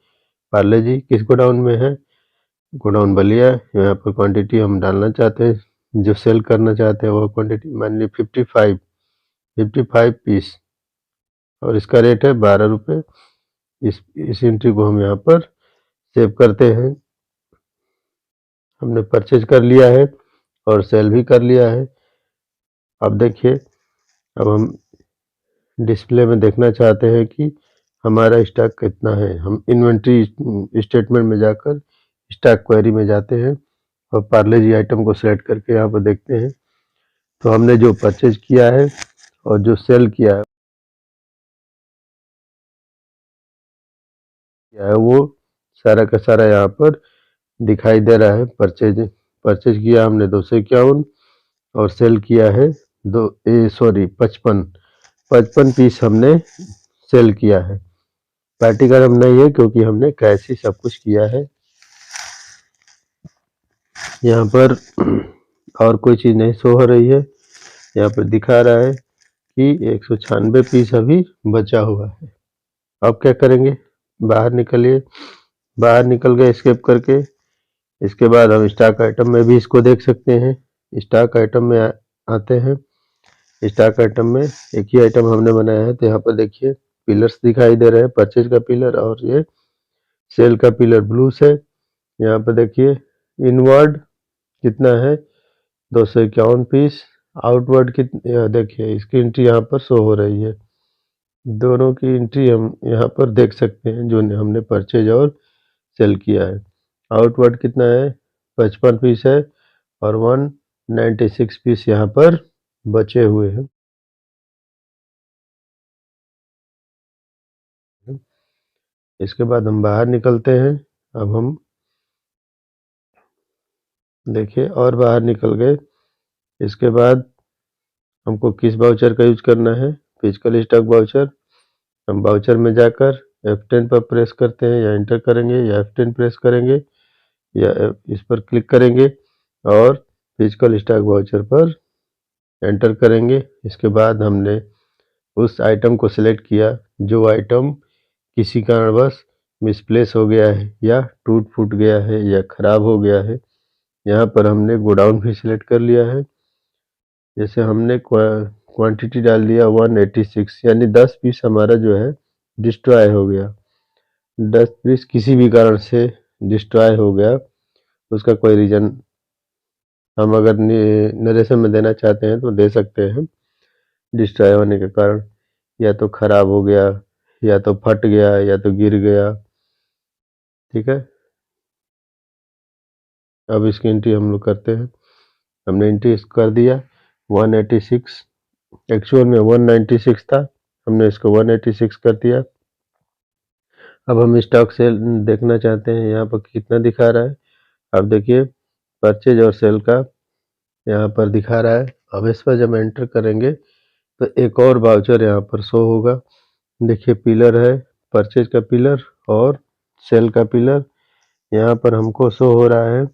पार्ले जी किस गोडाउन में है, गोडाउन बलिया। यहाँ पर क्वांटिटी हम डालना चाहते हैं, जो सेल करना चाहते हैं वो क्वांटिटी, मान ली 55 पीस, और इसका रेट है 12 रुपये। इस एंट्री को हम यहाँ पर सेव करते हैं। हमने परचेज कर लिया है और सेल भी कर लिया है। अब देखिए, अब हम डिस्प्ले में देखना चाहते हैं कि हमारा स्टॉक कितना है। हम इन्वेंट्री स्टेटमेंट में जाकर स्टॉक क्वेरी में जाते हैं और पार्ले जी आइटम को सिलेक्ट करके यहाँ पर देखते हैं। तो हमने जो परचेज किया है और जो सेल किया है वो सारा का सारा यहाँ पर दिखाई दे रहा है। परचेज किया हमने 251 और सेल किया है 55 पीस हमने सेल किया है। पार्टी का नाम नहीं है क्योंकि हमने कैश ही सब कुछ किया है। यहाँ पर और कोई चीज़ नहीं शो हो रही है। यहाँ पर दिखा रहा है कि 196 पीस अभी बचा हुआ है। अब क्या करेंगे, बाहर निकलिए। बाहर निकल गए एस्केप करके। इसके बाद हम स्टॉक आइटम में भी इसको देख सकते हैं। स्टॉक आइटम में आते हैं। स्टॉक आइटम में एक ही आइटम हमने बनाया है, तो यहाँ पर देखिए पिलर्स दिखाई दे रहे हैं, परचेज का पिलर और ये सेल का पिलर ब्लू से। यहाँ पर देखिए इनवर्ड कितना है 251 पीस, आउटवर्ड कितने, देखिए इसकी एंट्री यहाँ पर शो हो रही है। दोनों की एंट्री हम यहाँ पर देख सकते हैं जो हमने परचेज और सेल किया है। आउटवर्ड कितना है 55 पीस है और 196 पीस यहाँ पर बचे हुए हैं। इसके बाद हम बाहर निकलते हैं। अब हम देखिए और बाहर निकल गए। इसके बाद हमको किस वाउचर का यूज करना है, फिजिकल स्टॉक वाउचर। हम वाउचर में जाकर F10 पर प्रेस करते हैं या एंटर करेंगे या F10 प्रेस करेंगे या इस पर क्लिक करेंगे और फिजिकल स्टॉक वाउचर पर एंटर करेंगे। इसके बाद हमने उस आइटम को सिलेक्ट किया जो आइटम किसी कारणवश मिसप्लेस हो गया है या टूट फूट गया है या खराब हो गया है। यहाँ पर हमने गोडाउन भी सिलेक्ट कर लिया है। जैसे हमने क्वांटिटी डाल दिया 186, यानी 10 पीस हमारा जो है डिस्ट्रॉय हो गया। 10 पीस किसी भी कारण से डिस्ट्रॉय हो गया, उसका कोई रीज़न हम अगर नरेशन में देना चाहते हैं तो दे सकते हैं। डिस्ट्रॉय होने के कारण या तो खराब हो गया या तो फट गया या तो गिर गया, ठीक है। अब इसकी एंट्री हम लोग करते हैं। हमने एंट्री कर दिया 186, एक्चुअल में 196 था, हमने इसको 186 कर दिया। अब हम स्टॉक सेल देखना चाहते हैं, यहाँ पर कितना दिखा रहा है। अब देखिए परचेज और सेल का यहाँ पर दिखा रहा है। अब इस पर जब एंटर करेंगे तो एक और वाउचर यहाँ पर शो होगा। देखिए पिलर है, परचेज का पिलर और सेल का पिलर यहाँ पर हमको शो हो रहा है।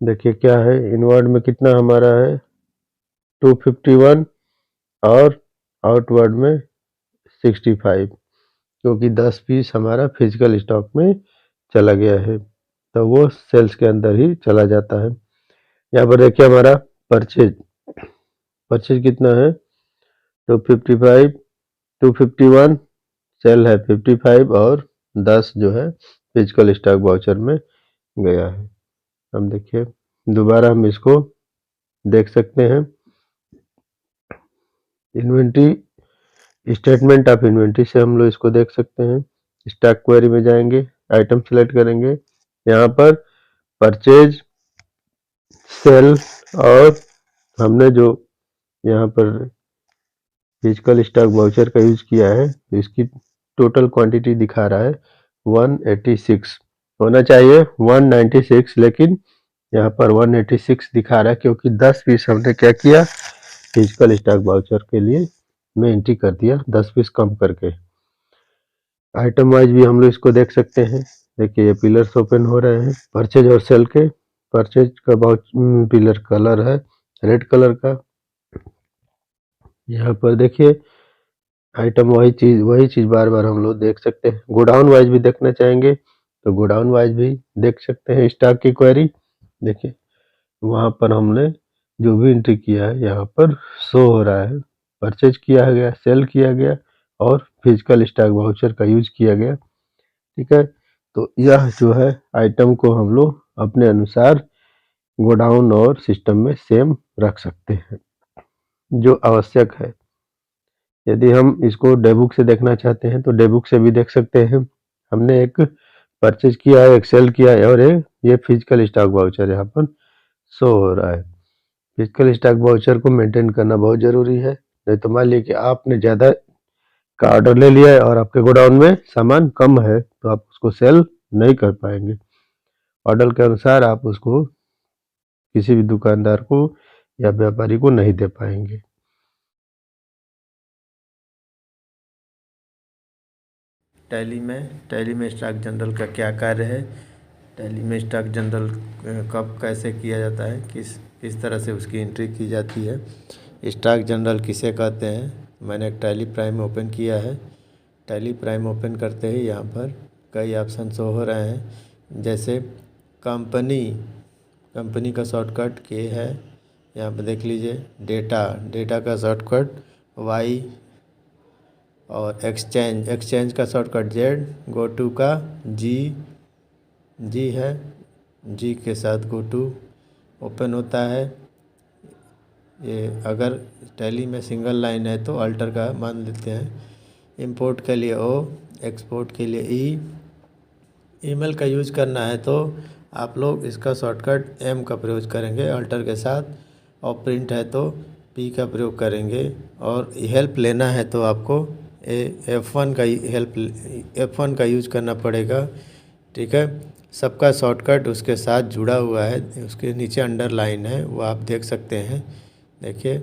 देखिए क्या है, इनवर्ड में कितना हमारा है 251 और आउटवर्ड में 65, क्योंकि 10 पीस हमारा फिजिकल स्टॉक में चला गया है तो वो सेल्स के अंदर ही चला जाता है। यहाँ पर देखिए हमारा परचेज कितना है 255, 251, सेल है 55 और 10 जो है फिजिकल स्टॉक वाउचर में गया है। अब देखिए दोबारा हम इसको देख सकते हैं। इन्वेंट्री स्टेटमेंट ऑफ इन्वेंट्री से हम लोग इसको देख सकते हैं। स्टॉक क्वेरी में जाएंगे, आइटम सेलेक्ट करेंगे, यहाँ पर परचेज, सेल और हमने जो यहाँ पर फिजिकल स्टॉक वाउचर का यूज किया है तो इसकी टोटल क्वांटिटी दिखा रहा है 186, होना चाहिए 196, लेकिन यहाँ पर 186 दिखा रहा है क्योंकि 10 पीस हमने क्या किया फिजिकल स्टॉक वाउचर के लिए मैं एंट्री कर दिया 10 पीस कम करके। आइटम वाइज भी हम लोग इसको देख सकते हैं। देखिए ये पिलर्स ओपन हो रहे हैं परचेज और सेल के। परचेज का पिलर कलर है रेड कलर का। यहाँ पर देखिए आइटम वही चीज बार बार हम लोग देख सकते हैं। गोडाउन वाइज भी देखना चाहेंगे तो गोडाउन वाइज भी देख सकते हैं। स्टॉक की क्वेरी देखिए वहाँ पर हमने जो भी एंट्री किया है यहाँ पर शो हो रहा है। परचेज किया गया, सेल किया गया और फिजिकल स्टॉक वाउचर का यूज किया गया, ठीक है। तो यह जो है आइटम को हम लोग अपने अनुसार गोडाउन और सिस्टम में सेम रख सकते हैं जो आवश्यक है। यदि हम इसको डेबुक से देखना चाहते हैं तो डेबुक से भी देख सकते हैं। हमने एक परचेज किया है, एक सेल किया है और ये फिजिकल स्टॉक वाउचर यहाँ पर शो हो रहा है। फिजिकल स्टॉक वाउचर को मेंटेन करना बहुत ज़रूरी है, नहीं तो मान लीजिए कि आपने ज़्यादा का ऑर्डर ले लिया है और आपके गोडाउन में सामान कम है तो आप उसको सेल नहीं कर पाएंगे। ऑर्डर के अनुसार आप उसको किसी भी दुकानदार को या व्यापारी को नहीं दे पाएंगे। टैली में स्टॉक जनरल का क्या कार्य है, टैली में स्टॉक जनरल कब कैसे किया जाता है, किस तरह से उसकी एंट्री की जाती है, स्टॉक जनरल किसे कहते हैं। मैंने एक टैली प्राइम ओपन किया है। टैली प्राइम ओपन करते ही यहाँ पर कई ऑप्शन शो हो रहे हैं, जैसे कंपनी का शॉर्टकट के है, यहाँ पे देख लीजिए। डेटा का शॉर्टकट वाई, और एक्सचेंज का शॉर्टकट जेड, गो टू का जी है, जी के साथ गो टू ओपन होता है। ये अगर टैली में सिंगल लाइन है तो अल्टर का मान लेते हैं। इंपोर्ट के लिए ओ, एक्सपोर्ट के लिए ई। ईमेल का यूज करना है तो आप लोग इसका शॉर्टकट एम का प्रयोग करेंगे अल्टर के साथ, और प्रिंट है तो पी का प्रयोग करेंगे। और हेल्प लेना है तो आपको F1 का यूज करना पड़ेगा, ठीक है। सबका शॉर्टकट उसके साथ जुड़ा हुआ है, उसके नीचे अंडरलाइन है, वो आप देख सकते हैं। देखिए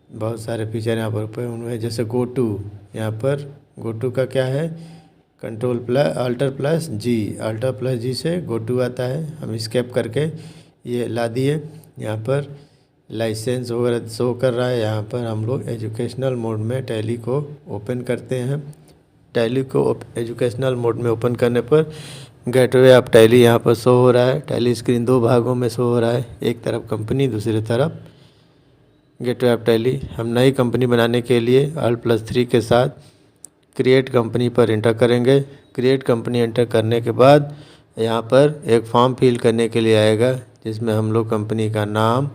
बहुत सारे फीचर यहाँ पर हुए हैं, जैसे गो टू। यहाँ पर गो टू का क्या है, अल्टर प्लस जी से गो टू आता है। हम स्केप करके ये ला दिए। यहाँ पर लाइसेंस वगैरह शो कर रहा है। यहाँ पर हम लोग एजुकेशनल मोड में टैली को ओपन करते हैं। टैली को एजुकेशनल मोड में ओपन करने पर गेटवे ऑफ टैली यहाँ पर शो हो रहा है। टैली स्क्रीन दो भागों में शो हो रहा है, एक तरफ कंपनी, दूसरी तरफ गेटवे ऑफ टैली। हम नई कंपनी बनाने के लिए Alt+3 के साथ क्रिएट कंपनी पर एंटर करेंगे। क्रिएट कंपनी एंटर करने के बाद यहाँ पर एक फॉर्म फिल करने के लिए आएगा, जिसमें हम लोग कंपनी का नाम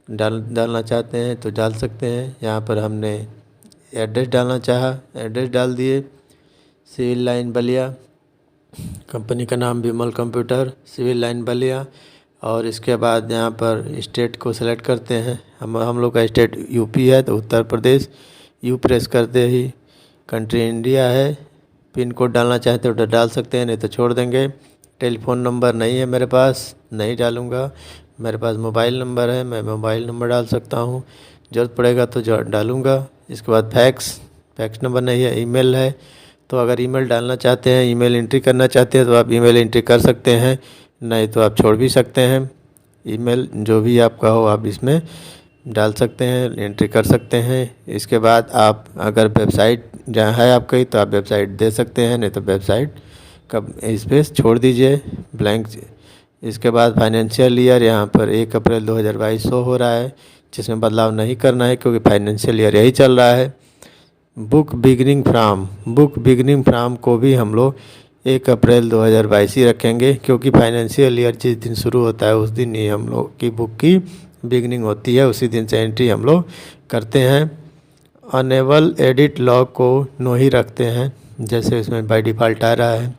डालना चाहते हैं तो डाल सकते हैं। यहाँ पर हमने एड्रेस डालना चाहा, एड्रेस डाल दिए। सिविल लाइन बलिया, कंपनी का नाम विमल कंप्यूटर, सिविल लाइन बलिया। और इसके बाद यहाँ पर स्टेट को सेलेक्ट करते हैं। हम लोग का स्टेट यूपी है तो उत्तर प्रदेश, यू प्रेस करते ही। कंट्री इंडिया है। पिन कोड डालना चाहते हो तो डाल सकते हैं, नहीं तो छोड़ देंगे। टेलीफोन नंबर नहीं है मेरे पास, नहीं डालूँगा। मेरे पास मोबाइल नंबर है, मैं मोबाइल नंबर डाल सकता हूँ, ज़रूरत पड़ेगा तो डालूँगा। इसके बाद फैक्स नंबर नहीं है। ईमेल है तो अगर ईमेल डालना चाहते हैं, ईमेल एंट्री करना चाहते हैं तो आप ईमेल एंट्री कर सकते हैं, नहीं तो आप छोड़ भी सकते हैं। ईमेल जो भी आपका हो आप इसमें डाल सकते हैं, एंट्री कर सकते हैं। इसके बाद आप अगर वेबसाइट जहाँ है आपकी तो आप वेबसाइट दे सकते हैं, नहीं तो वेबसाइट का स्पेस छोड़ दीजिए ब्लैंक। इसके बाद फाइनेंशियल ईयर यहाँ पर 1 अप्रैल 2022 शो हो रहा है, जिसमें बदलाव नहीं करना है क्योंकि फाइनेंशियल ईयर यही चल रहा है। बुक बिगनिंग फ्राम को भी हम लोग 1 अप्रैल 2022 ही रखेंगे, क्योंकि फाइनेंशियल ईयर जिस दिन शुरू होता है उस दिन ही हम लोग की बुक की बिगनिंग होती है, उसी दिन से एंट्री हम लोग करते हैं। अनेबल एडिट लॉग को नो ही रखते हैं, जैसे इसमें बाय डिफ़ॉल्ट आ रहा है।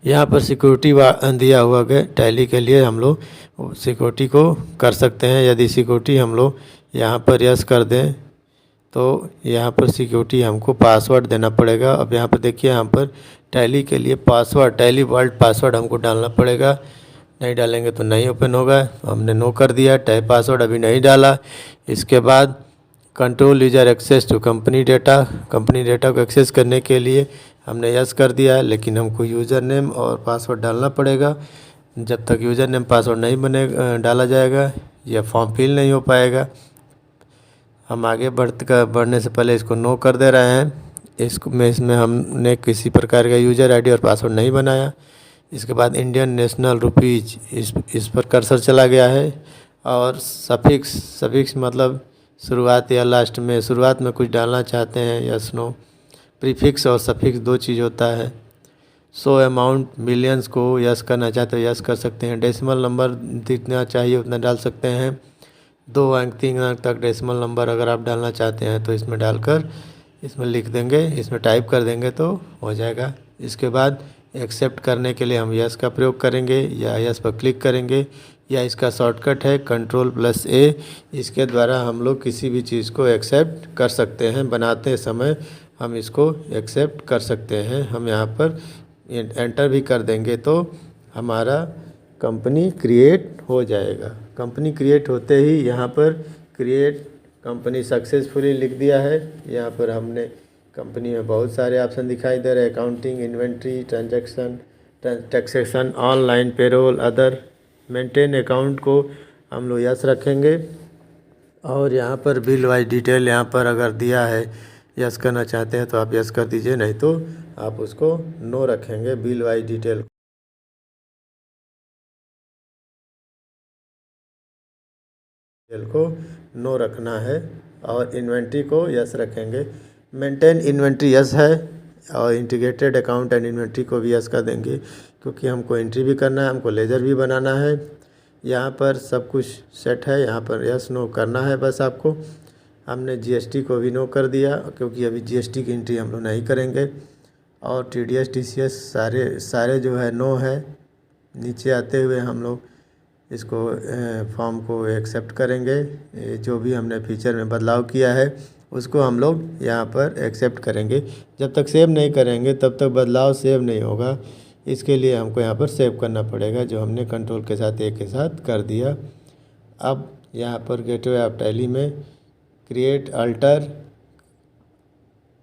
यहाँ पर सिक्योरिटी दिया हुआ है टैली के लिए, हम लोग सिक्योरिटी को कर सकते हैं। यदि सिक्योरिटी हम लोग यहाँ पर यस कर दें तो यहाँ पर सिक्योरिटी हमको पासवर्ड देना पड़ेगा। अब यहाँ पर देखिए, यहाँ पर टैली के लिए पासवर्ड, टैली वर्ल्ड पासवर्ड हमको डालना पड़ेगा। नहीं डालेंगे तो नहीं ओपन होगा। तो हमने नो कर दिया, पासवर्ड अभी नहीं डाला। इसके बाद control user access to company data को एक्सेस करने के लिए हमने यस कर दिया है, लेकिन हमको यूज़र नेम और पासवर्ड डालना पड़ेगा। जब तक यूज़र नेम पासवर्ड नहीं डाला जाएगा यह फॉर्म फिल नहीं हो पाएगा। हम आगे बढ़ने से पहले इसको नो कर दे रहे हैं। इसमें हमने किसी प्रकार का यूज़र आईडी और पासवर्ड नहीं बनाया। इसके बाद इंडियन नेशनल रुपीज, इस पर कर्सर चला गया है। और सफिक्स मतलब शुरुआत या लास्ट में, शुरुआत में कुछ डालना चाहते हैं यस नो। प्रीफिक्स और सफिक्स दो चीज़ होता है। सो अमाउंट मिलियंस को यस करना चाहते हो यस कर सकते हैं। डेसिमल नंबर जितना चाहिए उतना डाल सकते हैं। 2 अंक 3 अंक तक डेसिमल नंबर अगर आप डालना चाहते हैं तो इसमें डालकर इसमें लिख देंगे, इसमें टाइप कर देंगे तो हो जाएगा। इसके बाद एक्सेप्ट करने के लिए हम यस का प्रयोग करेंगे या यस पर क्लिक करेंगे, या इसका शॉर्टकट है Ctrl+A। इसके द्वारा हम लोग किसी भी चीज़ को एक्सेप्ट कर सकते हैं। बनाते समय हम इसको एक्सेप्ट कर सकते हैं। हम यहाँ पर एंटर भी कर देंगे तो हमारा कंपनी क्रिएट हो जाएगा। कंपनी क्रिएट होते ही यहाँ पर क्रिएट कंपनी सक्सेसफुली लिख दिया है। यहाँ पर हमने कंपनी में बहुत सारे ऑप्शन दिखाई दे रहे हैं, accounting, inventory, transaction, taxation, online, payroll, other. Maintain account को हम लोग यस रखेंगे। और यहाँ पर बिल वाइज डिटेल यहाँ पर अगर दिया है, यस करना चाहते हैं तो आप यस कर दीजिए, नहीं तो आप उसको नो रखेंगे बिल वाइज डिटेल। एल को नो रखना है और इन्वेंट्री को यस रखेंगे। मेंटेन इन्वेंट्री यस है और इंटीग्रेटेड अकाउंट एंड इन्वेंट्री को भी यस कर देंगे, क्योंकि हमको एंट्री भी करना है, हमको लेजर भी बनाना है। यहाँ पर सब कुछ सेट है, यहाँ पर यस नो करना है बस आपको। हमने जीएसटी को भी नो कर दिया, क्योंकि अभी जीएसटी की एंट्री हम लोग नहीं करेंगे। और टीडीएस टीसीएस सारे जो है नो है। नीचे आते हुए हम लोग इसको फॉर्म को एक्सेप्ट करेंगे। जो भी हमने फीचर में बदलाव किया है उसको हम लोग यहाँ पर एक्सेप्ट करेंगे। जब तक सेव नहीं करेंगे तब तक बदलाव सेव नहीं होगा। इसके लिए हमको यहाँ पर सेव करना पड़ेगा, जो हमने कंट्रोल के साथ एक के साथ कर दिया। अब यहाँ पर गेटवे ऑफ टैली में क्रिएट अल्टर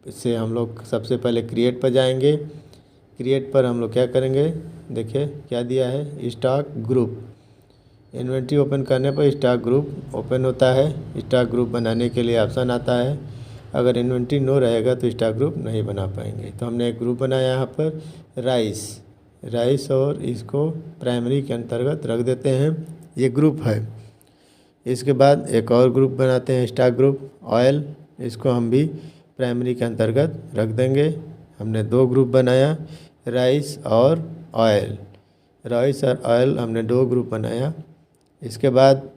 से हम लोग सबसे पहले क्रिएट पर जाएंगे। क्रिएट पर हम लोग क्या करेंगे, देखिए क्या दिया है, स्टॉक ग्रुप। इन्वेंट्री ओपन करने पर स्टॉक ग्रुप ओपन होता है। स्टॉक ग्रुप बनाने के लिए ऑप्शन आता है। अगर इन्वेंट्री नो रहेगा तो स्टॉक ग्रुप नहीं बना पाएंगे। तो हमने एक ग्रुप बनाया यहाँ पर राइस और इसको प्राइमरी के अंतर्गत रख देते हैं, ये ग्रुप है। इसके बाद एक और ग्रुप बनाते हैं स्टॉक ग्रुप ऑयल, इसको हम भी प्राइमरी के अंतर्गत रख देंगे। हमने 2 ग्रुप बनाया, राइस और ऑयल। राइस और ऑयल हमने 2 ग्रुप बनाया। इसके बाद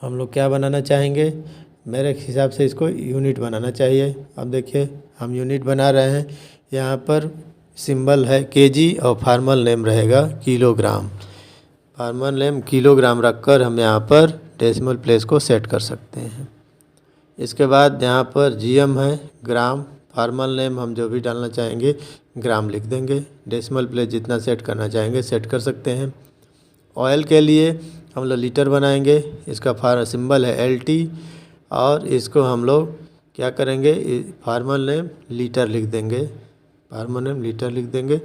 हम लोग क्या बनाना चाहेंगे, मेरे हिसाब से इसको यूनिट बनाना चाहिए। अब देखिए हम यूनिट बना रहे हैं। यहाँ पर सिंबल है केजी और फार्मल नेम रहेगा किलोग्राम। फार्मल नेम किलोग्राम रखकर हम यहाँ पर डेसिमल प्लेस को सेट कर सकते हैं। इसके बाद यहाँ पर जीएम है ग्राम। फार्मल नेम हम जो भी डालना चाहेंगे ग्राम लिख देंगे। डेसिमल प्लेस जितना सेट करना चाहेंगे सेट कर सकते हैं। ऑयल के लिए हम लोग लीटर बनाएंगे। इसका सिंबल है एलटी और इसको हम लोग क्या करेंगे, फार्मल नेम लीटर लिख देंगे। फार्मल नेम लीटर लिख देंगे।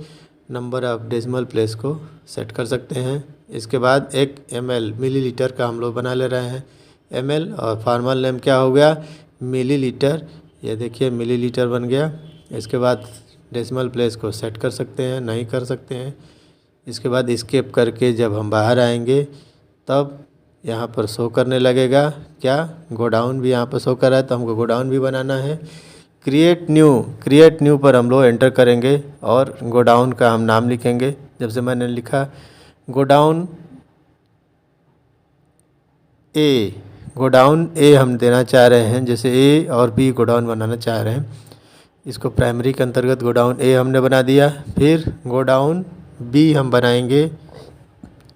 नंबर ऑफ डेसिमल प्लेस को सेट कर सकते हैं। इसके बाद एक ml मिलीलीटर का हम लोग बना ले रहे हैं ml, और फार्मल नेम क्या हो गया, मिलीलीटर। ये देखिए मिलीलीटर बन गया। इसके बाद डेसिमल प्लेस को सेट कर सकते हैं, नहीं कर सकते हैं। इसके बाद स्केप करके जब हम बाहर आएंगे तब यहाँ पर शो करने लगेगा क्या, गोडाउन भी यहाँ पर शो कर रहा है, तो हमको गोडाउन भी बनाना है। क्रिएट न्यू पर हम लोग एंटर करेंगे और गोडाउन का हम नाम लिखेंगे। जब से मैंने लिखा गोडाउन ए हम देना चाह रहे हैं, जैसे ए और बी गोडाउन बनाना चाह रहे हैं। इसको प्राइमरी के अंतर्गत गोडाउन ए हमने बना दिया। फिर गोडाउन बी हम बनाएंगे,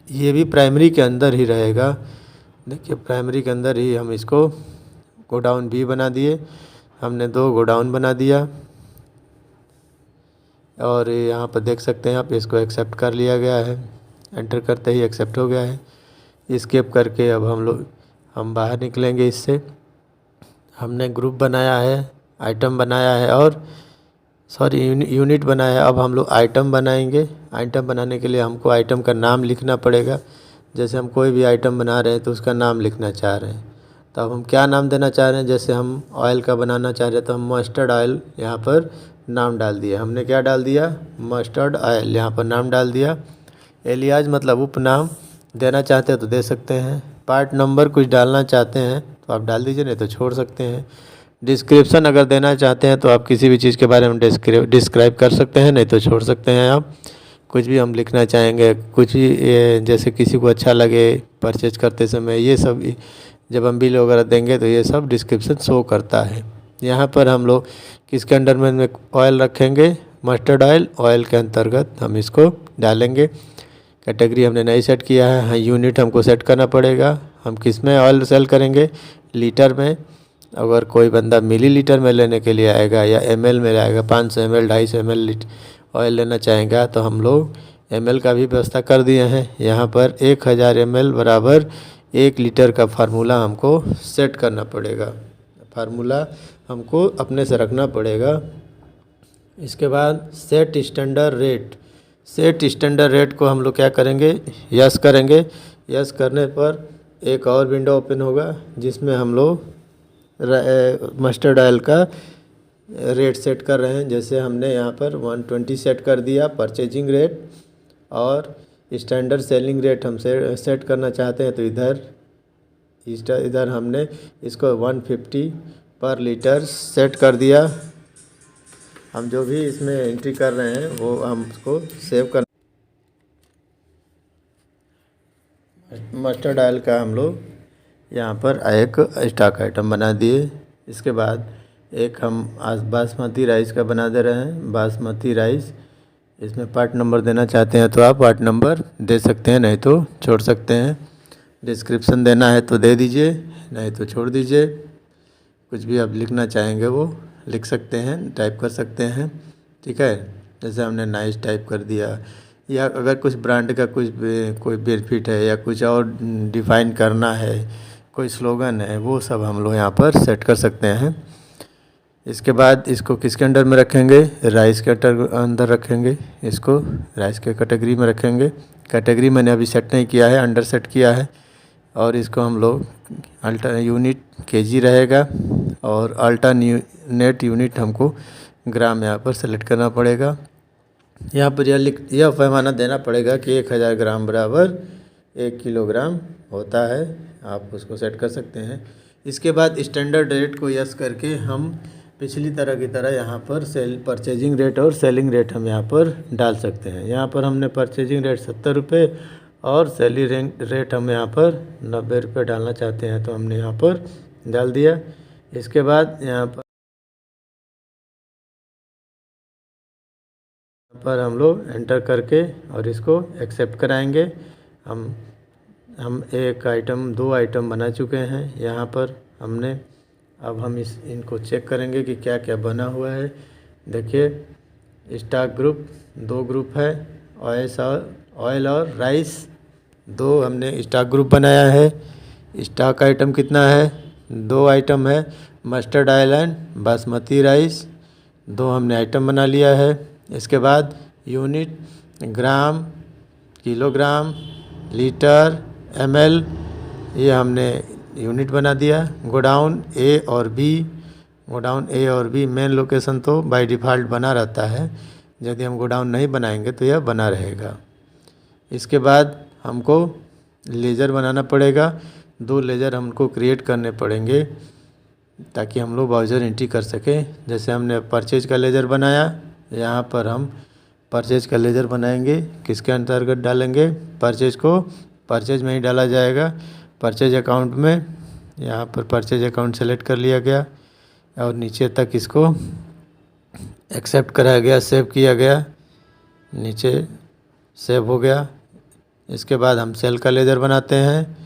ये भी प्राइमरी के अंदर ही रहेगा। देखिए प्राइमरी के अंदर ही हम इसको गोडाउन बी बना दिए। हमने 2 गोडाउन बना दिया और यहाँ पर देख सकते हैं आप, इसको एक्सेप्ट कर लिया गया है। एंटर करते ही एक्सेप्ट हो गया है। स्केप करके अब हम बाहर निकलेंगे इससे। हमने ग्रुप बनाया है, आइटम बनाया है और यूनिट बनाया है। अब हम लोग आइटम बनाएंगे। आइटम बनाने के लिए हमको आइटम का नाम लिखना पड़ेगा। जैसे हम कोई भी आइटम बना रहे हैं तो उसका नाम लिखना चाह रहे हैं, तो अब हम क्या नाम देना चाह रहे हैं। जैसे हम ऑयल का बनाना चाह रहे हैं तो हम मस्टर्ड ऑयल यहाँ पर नाम डाल दिया। हमने क्या डाल दिया, मस्टर्ड ऑयल यहाँ पर नाम डाल दिया। एलियाज मतलब उपनाम देना चाहते हैं तो दे सकते हैं। पार्ट नंबर कुछ डालना चाहते हैं तो आप डाल दीजिए, नहीं तो छोड़ सकते हैं। डिस्क्रिप्शन अगर देना चाहते हैं तो आप किसी भी चीज़ के बारे में डिस्क्राइब कर सकते हैं, नहीं तो छोड़ सकते हैं। आप कुछ भी हम लिखना चाहेंगे, कुछ भी जैसे किसी को अच्छा लगे परचेज करते समय, ये सब जब हम बिल वगैरह देंगे तो ये सब डिस्क्रिप्शन शो करता है। यहाँ पर हम लोग किसके अंडर में ऑयल रखेंगे, मस्टर्ड ऑयल के अंतर्गत हम इसको डालेंगे। कैटेगरी हमने नहीं सेट किया है। हाँ, यूनिट हमको सेट करना पड़ेगा। हम किस में ऑयल सेल करेंगे, लीटर में। अगर कोई बंदा मिलीलीटर में लेने के लिए आएगा या ml में आएगा, 500 ml 250 ml ऑयल लेना चाहेगा, तो हम लोग ml का भी व्यवस्था कर दिए हैं। यहाँ पर 1000 ml बराबर 1 लीटर का फार्मूला हमको सेट करना पड़ेगा। फार्मूला हमको अपने से रखना पड़ेगा। इसके बाद सेट स्टैंडर्ड रेट को हम लोग क्या करेंगे, यस करेंगे। यस करने पर एक और विंडो ओपन होगा जिसमें हम लोग मस्टर्ड ऑयल का रेट सेट कर रहे हैं। जैसे हमने यहाँ पर 120 सेट कर दिया परचेजिंग रेट, और स्टैंडर्ड सेलिंग रेट हम सेट करना चाहते हैं तो इधर इधर हमने इसको 150 पर लीटर सेट कर दिया। हम जो भी इसमें एंट्री कर रहे हैं वो हम उसको सेव कर मस्टर्ड ऑयल का हम लोग यहाँ पर एक स्टॉक आइटम बना दिए। इसके बाद एक हम आज बासमती राइस का बना दे रहे हैं। बासमती राइस, इसमें पार्ट नंबर देना चाहते हैं तो आप पार्ट नंबर दे सकते हैं, नहीं तो छोड़ सकते हैं। डिस्क्रिप्शन देना है तो दे दीजिए, नहीं तो छोड़ दीजिए। कुछ भी आप लिखना चाहेंगे वो लिख सकते हैं, टाइप कर सकते हैं, ठीक है। जैसे हमने नाइस टाइप कर दिया, या अगर कुछ ब्रांड का कोई बेनिफिट है या कुछ और डिफ़ाइन करना है, कोई स्लोगन है, वो सब हम लोग यहाँ पर सेट कर सकते हैं। इसके बाद इसको किसके अंडर में रखेंगे? राइस के अंदर रखेंगे। इसको राइस के कैटेगरी में रखेंगे। कैटेगरी मैंने अभी सेट नहीं किया है, अंडर सेट किया है। और इसको हम लोग अल्टर यूनिट केजी रहेगा और अल्टरनेट यूनिट हमको ग्राम यहाँ पर सेलेक्ट करना पड़ेगा। यहाँ पर यह पैमाना देना पड़ेगा कि 1000 ग्राम बराबर 1 किलोग्राम होता है। आप उसको सेट कर सकते हैं। इसके बाद स्टैंडर्ड रेट को यस करके हम पिछली तरह की तरह यहाँ पर परचेजिंग रेट और सेलिंग रेट हम यहाँ पर डाल सकते हैं। यहाँ पर हमने परचेजिंग रेट 70 रुपये और सेलिंग रेट हम यहाँ पर 90 रुपये डालना चाहते हैं, तो हमने यहाँ पर डाल दिया। इसके बाद यहाँ पर हम लोग एंटर करके और इसको एक्सेप्ट कराएंगे। हम एक आइटम 2 आइटम बना चुके हैं यहाँ पर हमने। अब हम इनको चेक करेंगे कि क्या क्या बना हुआ है। देखिए, स्टॉक ग्रुप 2 ग्रुप है, ऑयल और राइस 2 हमने स्टॉक ग्रुप बनाया है। स्टॉक आइटम कितना है? 2 आइटम है, mustard oil and basmati rice 2 हमने आइटम बना लिया है। इसके बाद यूनिट, ग्राम, किलोग्राम, लीटर, ml ये हमने यूनिट बना दिया। गोडाउन ए और बी मेन लोकेशन तो बाय डिफ़ॉल्ट बना रहता है। यदि हम गोडाउन नहीं बनाएंगे तो यह बना रहेगा। इसके बाद हमको लेजर बनाना पड़ेगा। 2 लेजर हमको क्रिएट करने पड़ेंगे ताकि हम लोग वाउचर एंट्री कर सकें। जैसे हमने परचेज का लेजर बनाया, यहाँ पर हम परचेज का लेजर बनाएंगे। किसके अंतर्गत डालेंगे? परचेज में ही डाला जाएगा, परचेज अकाउंट में। यहाँ पर परचेज अकाउंट सेलेक्ट कर लिया गया और नीचे तक इसको एक्सेप्ट कराया गया, सेव किया गया, नीचे सेव हो गया। इसके बाद हम सेल का लेजर बनाते हैं।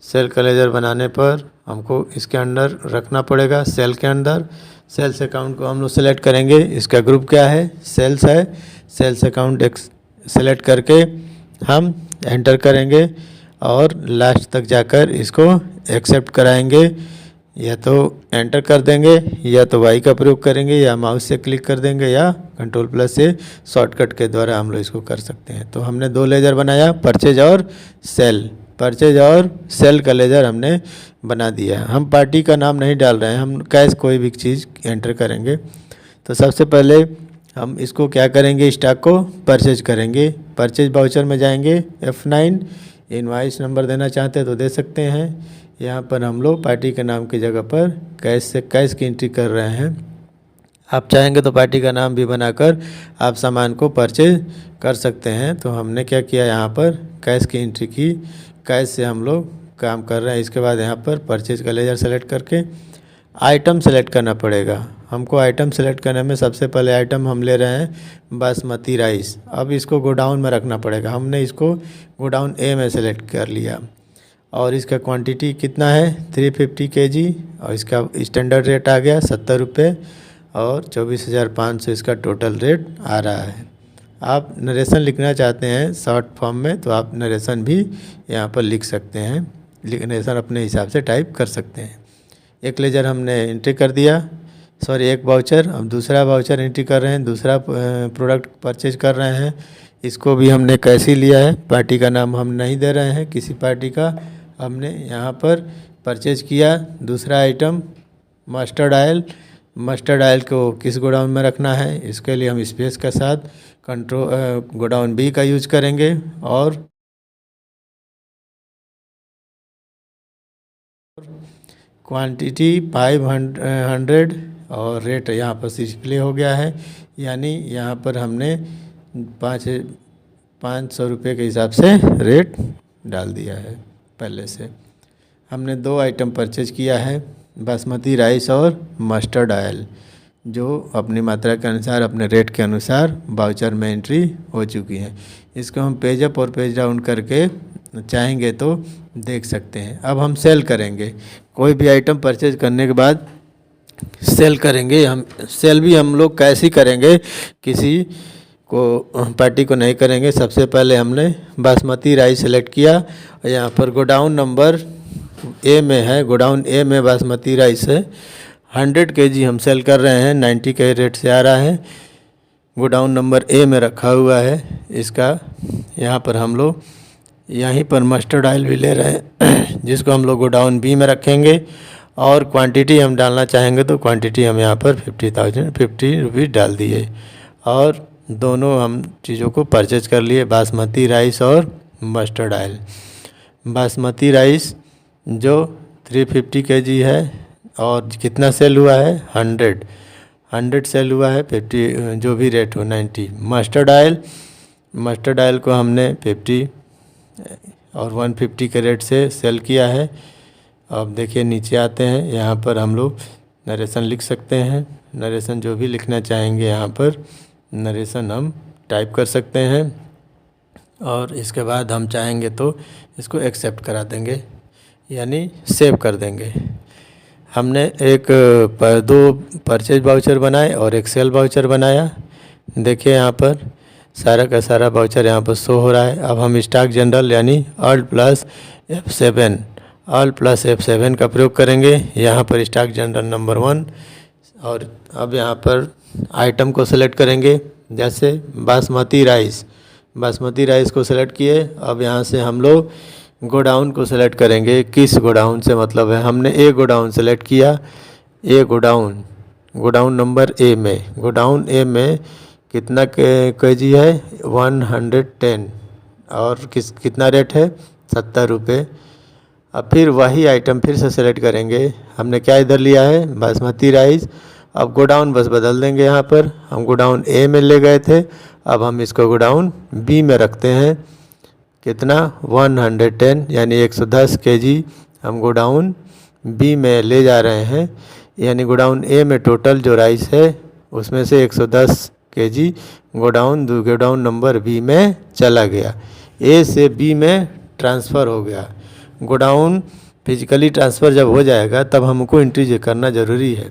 सेल का लेजर बनाने पर हमको इसके अंदर रखना पड़ेगा, सेल के अंदर। सेल्स अकाउंट को हम लोग सेलेक्ट करेंगे। इसका ग्रुप क्या है? सेल्स है। सेल्स अकाउंट सेलेक्ट करके हम एंटर करेंगे और लास्ट तक जाकर इसको एक्सेप्ट कराएंगे। या तो एंटर कर देंगे, या तो वाई का प्रयोग करेंगे, या माउस से क्लिक कर देंगे, या कंट्रोल प्लस से शॉर्टकट के द्वारा हम लोग इसको कर सकते हैं। तो हमने 2 लेजर बनाया, परचेज और सेल का लेजर हमने बना दिया। हम पार्टी का नाम नहीं डाल रहे हैं, हम कैश कोई भी चीज़ एंटर करेंगे। तो सबसे पहले हम इसको क्या करेंगे? स्टॉक को परचेज करेंगे। परचेज वाउचर में जाएंगे, F9 इनवाइस नंबर देना चाहते हैं तो दे सकते हैं। यहाँ पर हम लोग पार्टी के नाम की जगह पर कैश की एंट्री कर रहे हैं। आप चाहेंगे तो पार्टी का नाम भी बनाकर आप सामान को परचेज कर सकते हैं। तो हमने क्या किया, यहाँ पर कैश की एंट्री की। कैश से हम लोग काम कर रहे हैं। इसके बाद यहाँ पर परचेज का लेजर सेलेक्ट करके आइटम सेलेक्ट करना पड़ेगा। हमको आइटम सेलेक्ट करने में सबसे पहले आइटम हम ले रहे हैं बासमती राइस। अब इसको गोडाउन में रखना पड़ेगा। हमने इसको गोडाउन ए में सेलेक्ट कर लिया और इसका क्वांटिटी कितना है? 350 kg और इसका स्टैंडर्ड रेट आ गया 70 रुपये और 24,500 इसका टोटल रेट आ रहा है। आप नरेशन लिखना चाहते हैं शॉर्ट फॉर्म में तो आप नरेशन भी यहाँ पर लिख सकते हैं। नरेशन अपने हिसाब से टाइप कर सकते हैं। एक लेजर हमने एंट्री कर दिया, एक वाउचर। अब दूसरा वाउचर एंट्री कर रहे हैं, दूसरा प्रोडक्ट परचेज कर रहे हैं। इसको भी हमने कैसे लिया है, पार्टी का नाम हम नहीं दे रहे हैं, किसी पार्टी का हमने यहाँ पर परचेज किया। दूसरा आइटम मस्टर्ड ऑयल को किस गोडाउन में रखना है, इसके लिए हम स्पेस के साथ गोडाउन बी का यूज करेंगे और क्वांटिटी 500 और रेट यहाँ पर डिस्प्ले हो गया है, यानी यहाँ पर हमने 500 रुपये के हिसाब से रेट डाल दिया है पहले से। हमने 2 आइटम परचेज किया है, बासमती राइस और मस्टर्ड ऑयल, जो अपनी मात्रा के अनुसार अपने रेट के अनुसार वाउचर में एंट्री हो चुकी है। इसको हम पेज अप और पेज डाउन करके चाहेंगे तो देख सकते हैं। अब हम सेल करेंगे, कोई भी आइटम परचेज करने के बाद सेल करेंगे। हम सेल भी हम लोग कैसे करेंगे, किसी को पार्टी को नहीं करेंगे। सबसे पहले हमने बासमती राइस सेलेक्ट किया और यहाँ पर गोडाउन नंबर ए में है, गोडाउन ए में बासमती राइस है। 100 kg हम सेल कर रहे हैं, 90 के रेट से आ रहा है, गोडाउन नंबर ए में रखा हुआ है इसका। यहाँ पर हम लोग यहीं पर मस्टर्ड ऑयल भी ले रहे हैं जिसको हम लोग गोडाउन बी में रखेंगे। और क्वांटिटी हम डालना चाहेंगे तो क्वांटिटी हम यहाँ पर 50 रुपीज़ डाल दिए और दोनों हम चीज़ों को परचेज कर लिए, बासमती राइस और मस्टर्ड ऑयल। बासमती राइस जो 350 kg है और कितना सेल हुआ है, 100 सेल हुआ है, 50 जो भी रेट हो 90। मस्टर्ड ऑयल को हमने 50 और 150 के रेट से सेल किया है। अब देखिए नीचे आते हैं, यहाँ पर हम लोग नरेशन लिख सकते हैं। नरेशन जो भी लिखना चाहेंगे यहाँ पर नरेशन हम टाइप कर सकते हैं और इसके बाद हम चाहेंगे तो इसको एक्सेप्ट करा देंगे, यानी सेव कर देंगे। हमने 2 परचेज वाउचर बनाए और एक सेल वाउचर बनाया। देखिए यहाँ पर सारा का सारा वाउचर यहाँ पर शो हो रहा है। अब हम स्टॉक जनरल यानी Alt + F7 का प्रयोग करेंगे। यहाँ पर स्टॉक जनरल नंबर 1 और अब यहाँ पर आइटम को सेलेक्ट करेंगे, जैसे बासमती राइस को सेलेक्ट किए। अब यहाँ से हम लोग गोडाउन को सेलेक्ट करेंगे, किस गोडाउन से मतलब है। हमने ए गोडाउन सेलेक्ट किया, गोडाउन नंबर ए में, गोडाउन ए में कितना केजी है, 110 और कितना रेट है, 70 रुपये। अब फिर वही आइटम फिर से सेलेक्ट करेंगे। हमने क्या इधर लिया है, बासमती राइस। अब गोडाउन बस बदल देंगे, यहाँ पर हम गोडाउन ए में ले गए थे, अब हम इसको गोडाउन बी में रखते हैं। कितना, 110 यानी 110 kg हम गोडाउन बी में ले जा रहे हैं। यानी गोडाउन ए में टोटल जो राइस है उसमें से 110 kg गोडाउन नंबर बी में चला गया, ए से बी में ट्रांसफ़र हो गया। गोडाउन फिजिकली ट्रांसफ़र जब हो जाएगा तब हमको एंट्री करना ज़रूरी है।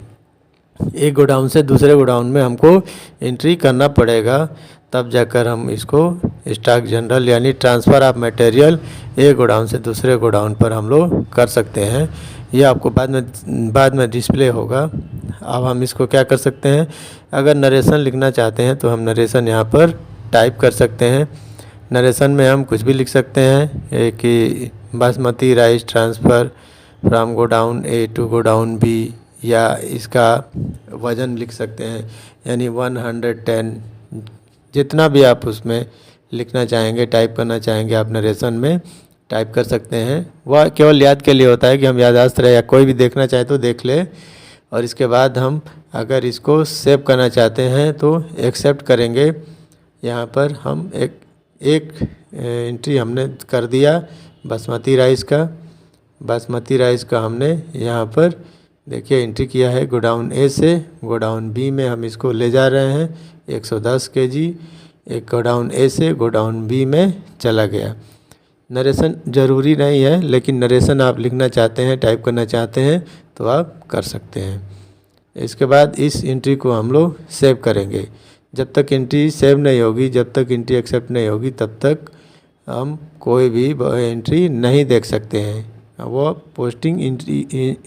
एक गोडाउन से दूसरे गोडाउन में हमको एंट्री करना पड़ेगा, तब जाकर हम इसको स्टॉक जनरल यानी ट्रांसफ़र ऑफ मटेरियल एक गोडाउन से दूसरे गोडाउन पर हम लोग कर सकते हैं। ये आपको बाद में डिस्प्ले होगा। अब हम इसको क्या कर सकते हैं, अगर नरेशन लिखना चाहते हैं तो हम नरेशन यहाँ पर टाइप कर सकते हैं। नरेशन में हम कुछ भी लिख सकते हैं कि basmati rice transfer from godown A to godown B, या इसका वज़न लिख सकते हैं यानी 110, जितना भी आप उसमें लिखना चाहेंगे, टाइप करना चाहेंगे, आप नरेशन में टाइप कर सकते हैं। वह केवल याद के लिए होता है कि हम याददाश्त रहे, या कोई भी देखना चाहे तो देख ले। और इसके बाद हम अगर इसको सेव करना चाहते हैं तो एक्सेप्ट करेंगे। यहाँ पर हम एक एंट्री हमने कर दिया बासमती राइस का हमने यहाँ पर देखिए एंट्री किया है। गोडाउन ए से गोडाउन बी में हम इसको ले जा रहे हैं, 110 kg एक गोडाउन ए से गोडाउन बी में चला गया। नरेशन ज़रूरी नहीं है, लेकिन नरेशन आप लिखना चाहते हैं, टाइप करना चाहते हैं तो आप कर सकते हैं। इसके बाद इस एंट्री को हम लोग सेव करेंगे। जब तक एंट्री सेव नहीं होगी, जब तक एंट्री एक्सेप्ट नहीं होगी, तब तक हम कोई भी एंट्री नहीं देख सकते हैं। वो पोस्टिंग एंट्री,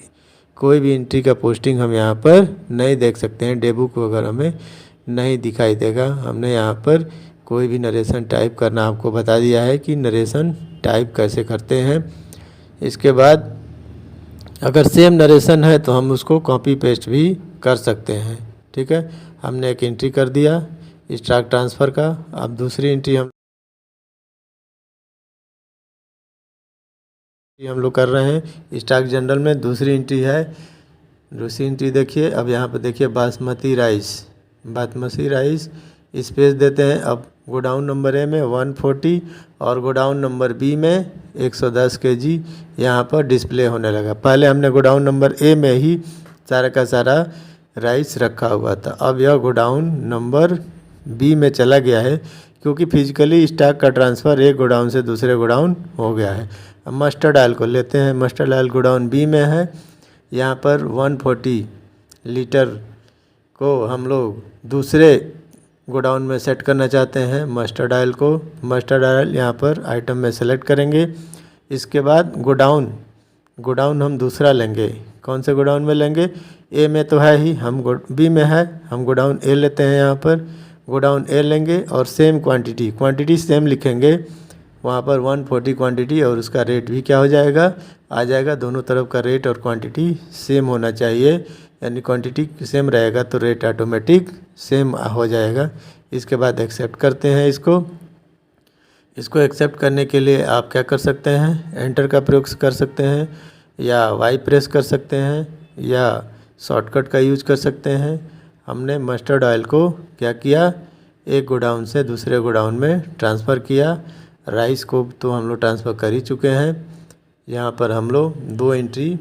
कोई भी एंट्री का पोस्टिंग हम यहाँ पर नहीं देख सकते हैं। डेबुक वगैरह में नहीं दिखाई देगा। हमने यहाँ पर कोई भी नरेशन टाइप करना आपको बता दिया है कि नरेशन टाइप कैसे करते हैं। इसके बाद अगर सेम नरेशन है तो हम उसको कॉपी पेस्ट भी कर सकते हैं। ठीक है, हमने एक एंट्री कर दिया स्टॉक ट्रांसफ़र का। अब दूसरी एंट्री हम ये हम लोग कर रहे हैं स्टॉक जनरल में। दूसरी एंट्री देखिए। अब यहाँ पर देखिए बासमती राइस स्पेस देते हैं। अब गोडाउन नंबर ए में 140 और गोडाउन नंबर बी में 110 kg यहाँ पर डिस्प्ले होने लगा। पहले हमने गोडाउन नंबर ए में ही सारा का सारा राइस रखा हुआ था। अब यह गोडाउन नंबर बी में चला गया है, क्योंकि फिजिकली स्टॉक का ट्रांसफ़र एक गोडाउन से दूसरे गोडाउन हो गया है। अब मस्टर्ड ऑयल को लेते हैं। मस्टर्ड ऑयल गोडाउन बी में है। यहाँ पर 140 लीटर को हम लोग दूसरे गोडाउन में सेट करना चाहते हैं मस्टर्ड ऑयल यहाँ पर आइटम में सेलेक्ट करेंगे। इसके बाद गोडाउन हम दूसरा लेंगे। कौन से गोडाउन में लेंगे? ए में तो है ही, हम बी में है, हम गोडाउन ए लेते हैं। यहाँ पर गोडाउन ए लेंगे और सेम क्वांटिटी सेम लिखेंगे वहाँ पर 140 क्वांटिटी, और उसका रेट भी क्या हो जाएगा, आ जाएगा। दोनों तरफ का रेट और क्वांटिटी सेम होना चाहिए, यानी क्वांटिटी सेम रहेगा तो रेट ऑटोमेटिक सेम हो जाएगा। इसके बाद एक्सेप्ट करते हैं इसको एक्सेप्ट करने के लिए आप क्या कर सकते हैं, एंटर का प्रयोग कर सकते हैं, या वाई प्रेस कर सकते हैं, या शॉर्टकट का यूज कर सकते हैं। हमने मस्टर्ड ऑयल को क्या किया, एक गोडाउन से दूसरे गोडाउन में ट्रांसफ़र किया। राइस को तो हम लोग ट्रांसफ़र कर ही चुके हैं। यहाँ पर हम लोग 2 एंट्री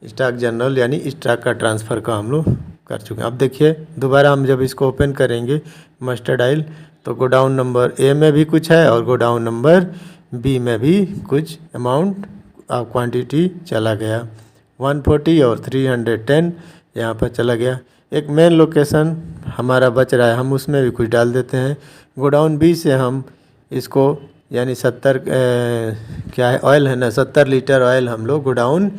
स्टॉक जनरल यानी स्टॉक का ट्रांसफ़र का हम लोग कर चुके हैं। अब देखिए दोबारा हम जब इसको ओपन करेंगे मस्टर्ड ऑयल, तो गोडाउन नंबर ए में भी कुछ है और गोडाउन नंबर बी में भी कुछ अमाउंट क्वांटिटी चला गया। 140 और 310 यहाँ पर चला गया। एक मेन लोकेशन हमारा बच रहा है, हम उसमें भी कुछ डाल देते हैं। गोडाउन बी से हम इसको यानी 70 क्या है ऑयल है ना, 70 लीटर ऑयल हम लोग गोडाउन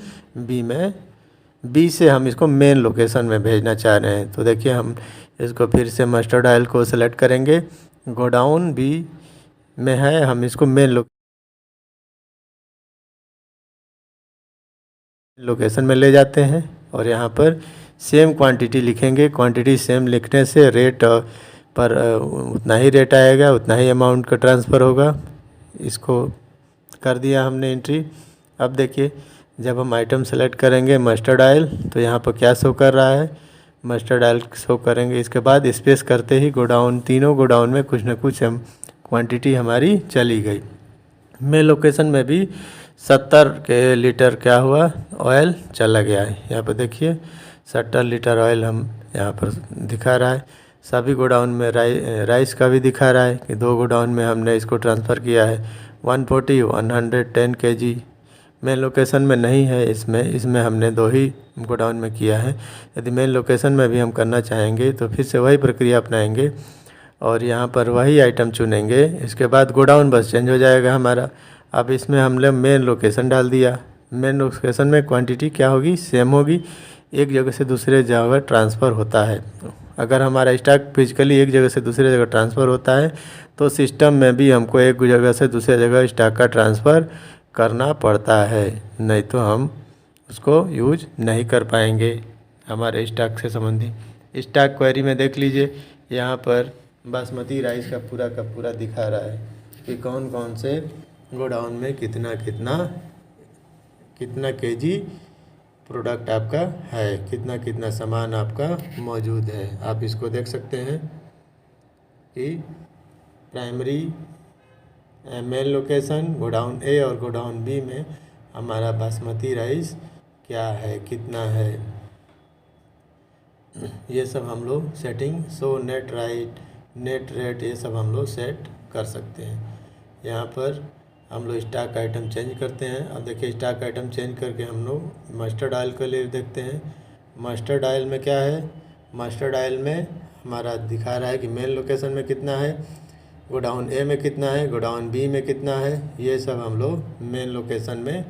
बी से हम इसको मेन लोकेशन में भेजना चाह रहे हैं। तो देखिए हम इसको फिर से मस्टर्ड ऑयल को सेलेक्ट करेंगे। गोडाउन बी में है, हम इसको मेन लोकेशन में ले जाते हैं और यहाँ पर सेम क्वांटिटी लिखेंगे। क्वांटिटी सेम लिखने से रेट पर उतना ही रेट आएगा, उतना ही अमाउंट का ट्रांसफ़र होगा। इसको कर दिया हमने एंट्री। अब देखिए जब हम आइटम सेलेक्ट करेंगे मस्टर्ड ऑयल, तो यहाँ पर क्या शो कर रहा है, मस्टर्ड ऑयल शो करेंगे। इसके बाद स्पेस करते ही तीनों गोडाउन में कुछ न कुछ क्वांटिटी हमारी चली गई। मेन लोकेशन में भी 70 लीटर क्या हुआ, ऑयल चला गया है। यहाँ पर देखिए 70 लीटर ऑयल हम यहाँ पर दिखा रहा है। सभी गोडाउन में राइस का भी दिखा रहा है कि 2 गोडाउन में हमने इसको ट्रांसफ़र किया है। 140 110 kg मेन लोकेशन में नहीं है, इसमें हमने 2 ही गोडाउन में किया है। यदि मेन लोकेशन में भी हम करना चाहेंगे तो फिर से वही प्रक्रिया अपनाएंगे और यहाँ पर वही आइटम चुनेंगे। इसके बाद गोडाउन बस चेंज हो जाएगा हमारा। अब इसमें हमने मेन लोकेशन डाल दिया। मेन लोकेशन में क्वांटिटी क्या होगी, सेम होगी। एक जगह से दूसरे जगह ट्रांसफ़र होता है। अगर हमारा स्टॉक फिजिकली एक जगह से दूसरे जगह ट्रांसफ़र होता है तो सिस्टम में भी हमको एक जगह से दूसरे जगह स्टॉक का ट्रांसफ़र करना पड़ता है, नहीं तो हम उसको यूज नहीं कर पाएंगे हमारे स्टॉक से संबंधित। स्टॉक क्वेरी में देख लीजिए, यहाँ पर बासमती राइस का पूरा दिखा रहा है कि कौन कौन से गोडाउन में कितना केजी प्रोडक्ट आपका है, कितना सामान आपका मौजूद है। आप इसको देख सकते हैं कि प्राइमरी मेन लोकेशन गोडाउन ए और गोडाउन बी में हमारा बासमती राइस क्या है, कितना है, ये सब हम लोग सेटिंग नेट रेट ये सब हम लोग सेट कर सकते हैं। यहाँ पर हम लोग स्टॉक आइटम चेंज करते हैं। अब देखिए स्टॉक आइटम चेंज करके हम लोग मस्टर्ड ऑयल को ले देखते हैं। मस्टर्ड ऑयल में क्या है, मस्टर्ड ऑयल में हमारा दिखा रहा है कि मेन लोकेशन में कितना है, गोडाउन ए में कितना है, गोडाउन बी में कितना है, ये सब हम लोग मेन लोकेशन में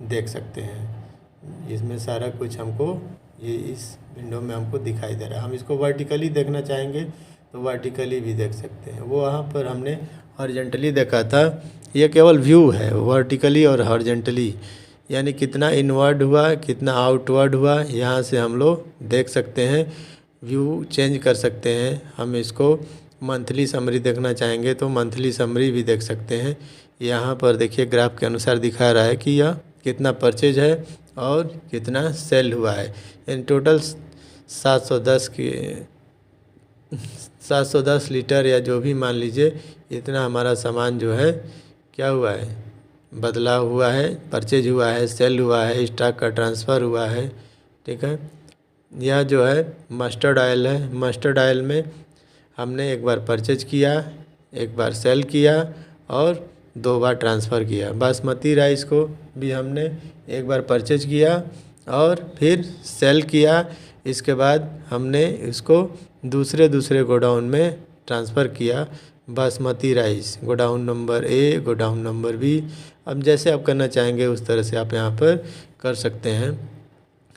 देख सकते हैं। इसमें सारा कुछ हमको ये इस विंडो में हमको दिखाई दे रहा है। हम इसको वर्टिकली देखना चाहेंगे तो वर्टिकली भी देख सकते हैं। वो वहाँ पर हमने हॉरिजॉन्टली देखा था, ये केवल व्यू है वर्टिकली और हॉरिजॉन्टली, यानी कितना इनवर्ड हुआ कितना आउटवर्ड हुआ, यहाँ से हम लोग देख सकते हैं। व्यू चेंज कर सकते हैं। हम इसको मंथली समरी देखना चाहेंगे तो मंथली समरी भी देख सकते हैं। यहाँ पर देखिए ग्राफ के अनुसार दिखा रहा है कि यह कितना परचेज है और कितना सेल हुआ है। इन टोटल 710 लीटर या जो भी मान लीजिए इतना हमारा सामान जो है क्या हुआ है, बदला हुआ है, परचेज हुआ है, सेल हुआ है, स्टॉक का ट्रांसफ़र हुआ है। ठीक है, यह जो है मस्टर्ड ऑयल है। मस्टर्ड ऑयल में हमने एक बार परचेज किया, एक बार सेल किया और 2 बार ट्रांसफ़र किया। बासमती राइस को भी हमने एक बार परचेज किया और फिर सेल किया। इसके बाद हमने इसको दूसरे गोडाउन में ट्रांसफ़र किया। Basmati rice godown number A, godown number B, अब जैसे आप करना चाहेंगे उस तरह से आप यहाँ पर कर सकते हैं।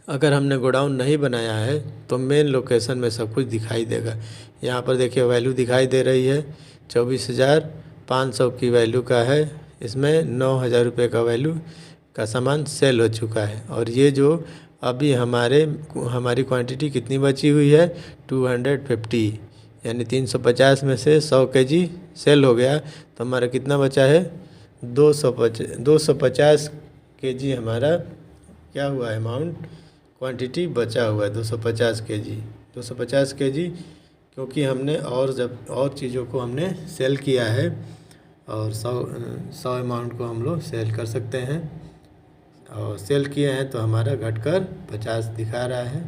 अगर हमने गोडाउन नहीं बनाया है तो मेन लोकेशन में सब कुछ दिखाई देगा। यहाँ पर देखिए वैल्यू दिखाई दे रही है, 24,500 की वैल्यू का है। इसमें 9,000 रुपये का वैल्यू का सामान सेल हो चुका है। और ये जो अभी हमारी क्वांटिटी कितनी बची हुई है, 250, यानी 350 में से 100 kg सेल हो गया तो हमारा कितना बचा है, 250 kg हमारा क्या हुआ है, अमाउंट क्वांटिटी बचा हुआ है 250 kg, क्योंकि हमने और चीज़ों को हमने सेल किया है और 100 अमाउंट को हम लोग सेल कर सकते हैं और सेल किए हैं तो हमारा घटकर 50 दिखा रहा है।